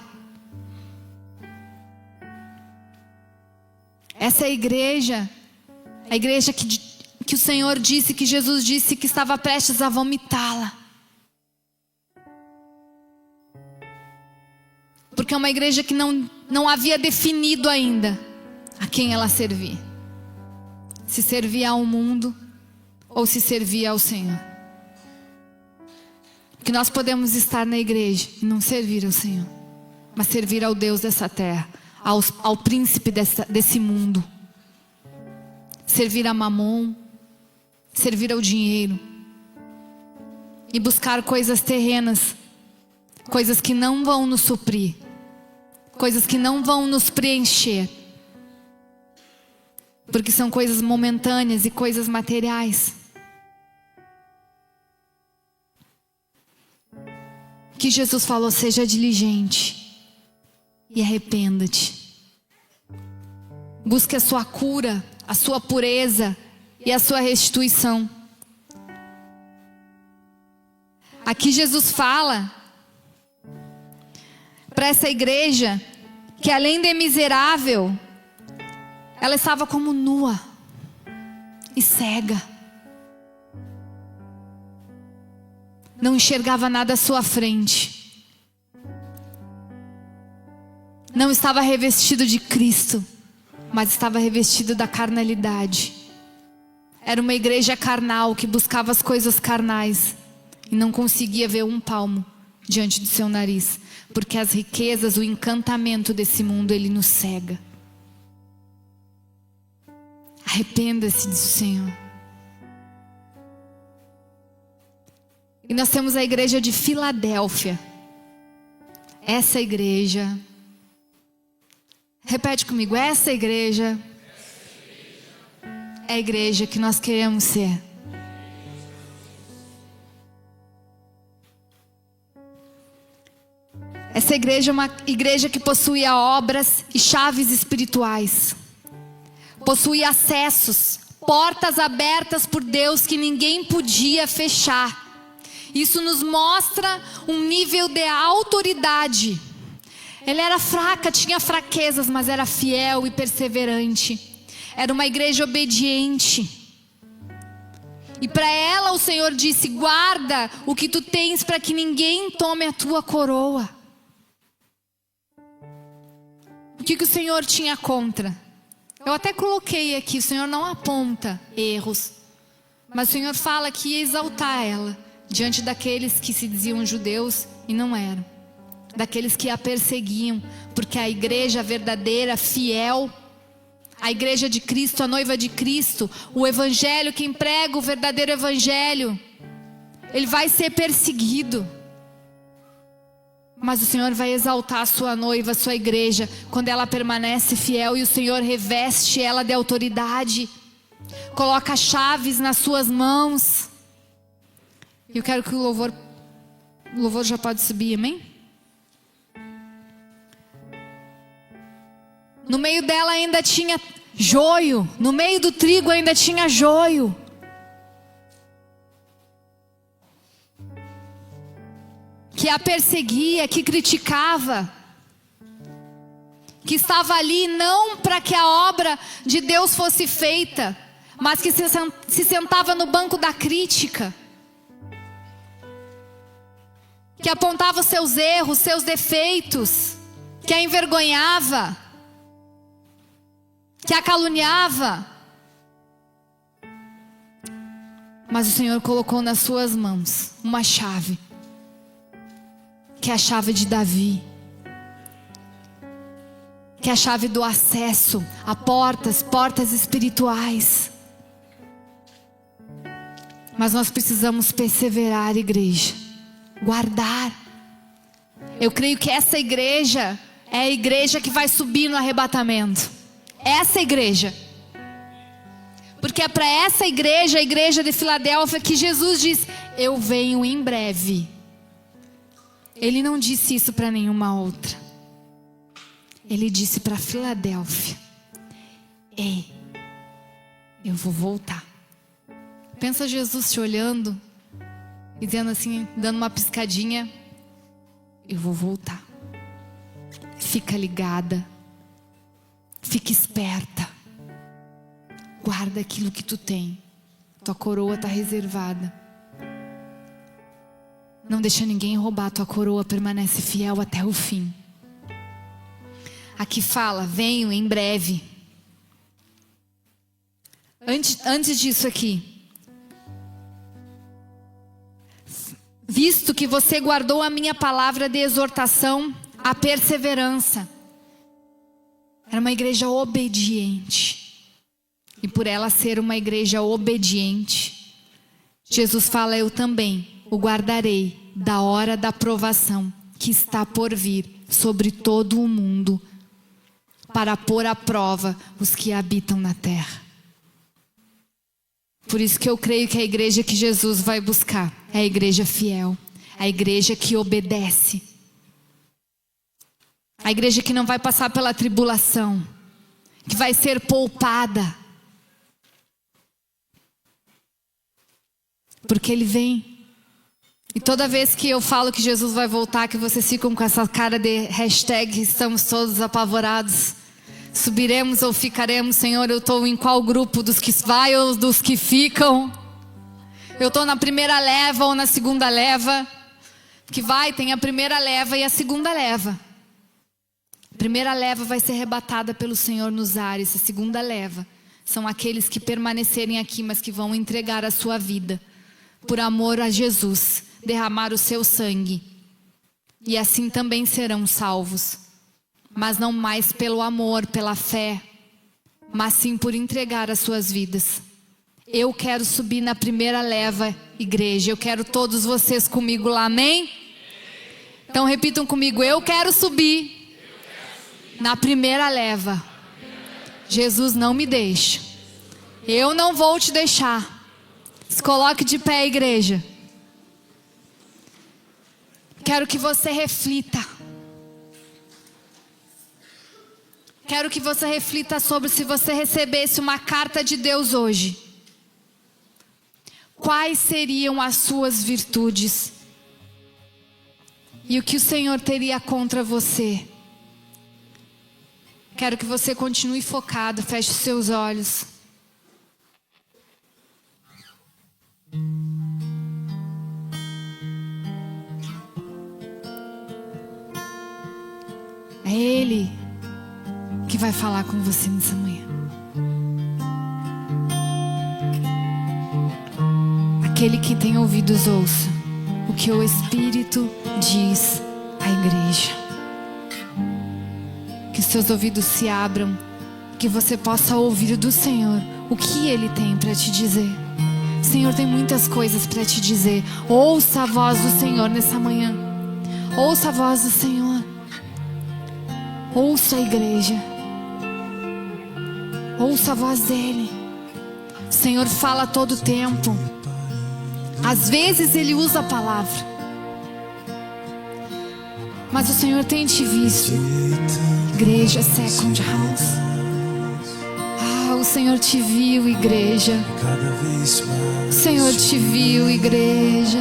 Essa é a igreja que o Senhor disse, que Jesus disse que estava prestes a vomitá-la. Porque é uma igreja que não havia definido ainda a quem ela servia. Se servia ao mundo ou se servia ao Senhor. Que nós podemos estar na igreja e não servir ao Senhor, mas servir ao Deus dessa terra, ao príncipe desse mundo. Servir a Mamon, servir ao dinheiro e buscar coisas terrenas, coisas que não vão nos suprir, coisas que não vão nos preencher, porque são coisas momentâneas e coisas materiais. Que Jesus falou: seja diligente e arrependa-te. Busque a sua cura, a sua pureza e a sua restituição. Aqui Jesus fala para essa igreja que, além de miserável, ela estava como nua e cega. Não enxergava nada à sua frente. Não estava revestido de Cristo, mas estava revestido da carnalidade. Era uma igreja carnal que buscava as coisas carnais e não conseguia ver um palmo diante do seu nariz, porque as riquezas, o encantamento desse mundo, ele nos cega. Arrependa-se, diz o Senhor. E nós temos a igreja de Filadélfia. Essa igreja, repete comigo, essa igreja é a igreja que nós queremos ser. Essa igreja é uma igreja que possuía obras e chaves espirituais. Possuía acessos, portas abertas por Deus que ninguém podia fechar. Isso nos mostra um nível de autoridade. Ela era fraca, tinha fraquezas, mas era fiel e perseverante. Era uma igreja obediente. E para ela o Senhor disse: guarda o que tu tens para que ninguém tome a tua coroa. O que o Senhor tinha contra? Eu até coloquei aqui, o Senhor não aponta erros, mas o Senhor fala que ia exaltar ela diante daqueles que se diziam judeus e não eram, daqueles que a perseguiam, porque a igreja verdadeira, fiel, a igreja de Cristo, a noiva de Cristo, o evangelho, quem prega o verdadeiro evangelho, ele vai ser perseguido. Mas o Senhor vai exaltar a sua noiva, a sua igreja, quando ela permanece fiel e o Senhor reveste ela de autoridade, coloca chaves nas suas mãos. Eu quero que o louvor já pode subir, amém? No meio dela ainda tinha joio, no meio do trigo ainda tinha joio. Que a perseguia, que criticava, que estava ali não para que a obra de Deus fosse feita, mas que se sentava no banco da crítica, que apontava os seus erros, seus defeitos, que a envergonhava, que a caluniava. Mas o Senhor colocou nas suas mãos uma chave, que é a chave de Davi, que é a chave do acesso a portas espirituais. Mas nós precisamos perseverar, igreja, guardar. Eu creio que essa igreja é a igreja que vai subir no arrebatamento. Essa igreja, porque é para essa igreja, a igreja de Filadélfia, que Jesus diz: eu venho em breve. Ele não disse isso para nenhuma outra. Ele disse para Filadélfia: ei, eu vou voltar. Pensa Jesus te olhando e dizendo assim, dando uma piscadinha: eu vou voltar. Fica ligada, fica esperta, guarda aquilo que tu tem. Tua coroa está reservada. Não deixa ninguém roubar, tua coroa permanece fiel até o fim. Aqui fala: venho em breve. Antes disso aqui: visto que você guardou a minha palavra de exortação, a perseverança. Era uma igreja obediente. E por ela ser uma igreja obediente, Jesus fala: eu também o guardarei da hora da provação que está por vir sobre todo o mundo, para pôr à prova os que habitam na terra. Por isso que eu creio que a igreja que Jesus vai buscar é a igreja fiel, a igreja que obedece, a igreja que não vai passar pela tribulação, que vai ser poupada, porque Ele vem. E toda vez que eu falo que Jesus vai voltar, que vocês ficam com essa cara de hashtag estamos todos apavorados, subiremos ou ficaremos, Senhor, eu estou em qual grupo? Dos que vai ou dos que ficam? Eu estou na primeira leva ou na segunda leva? Que vai, tem a primeira leva e a segunda leva. A primeira leva vai ser arrebatada pelo Senhor nos ares. A segunda leva são aqueles que permanecerem aqui, mas que vão entregar a sua vida por amor a Jesus, derramar o seu sangue, e assim também serão salvos. Mas não mais pelo amor, pela fé, mas sim por entregar as suas vidas. Eu quero subir na primeira leva, igreja. Eu quero todos vocês comigo lá, amém? Então repitam comigo: eu quero subir na primeira leva. Jesus, não me deixa. Eu não vou te deixar. Se coloque de pé, igreja. Quero que você reflita. Quero que você reflita sobre, se você recebesse uma carta de Deus hoje, quais seriam as suas virtudes? E o que o Senhor teria contra você? Quero que você continue focado, feche os seus olhos. É Ele que vai falar com você nessa manhã. Aquele que tem ouvidos, ouça o que o Espírito diz à igreja. Que seus ouvidos se abram, que você possa ouvir do Senhor o que Ele tem para te dizer. O Senhor tem muitas coisas para te dizer. Ouça a voz do Senhor nessa manhã. Ouça a voz do Senhor. Ouça a igreja. Ouça a voz dEle. O Senhor fala todo o tempo. Às vezes Ele usa a palavra, mas o Senhor tem te visto. Igreja Second House. O Senhor te viu, igreja. O Senhor te viu, igreja.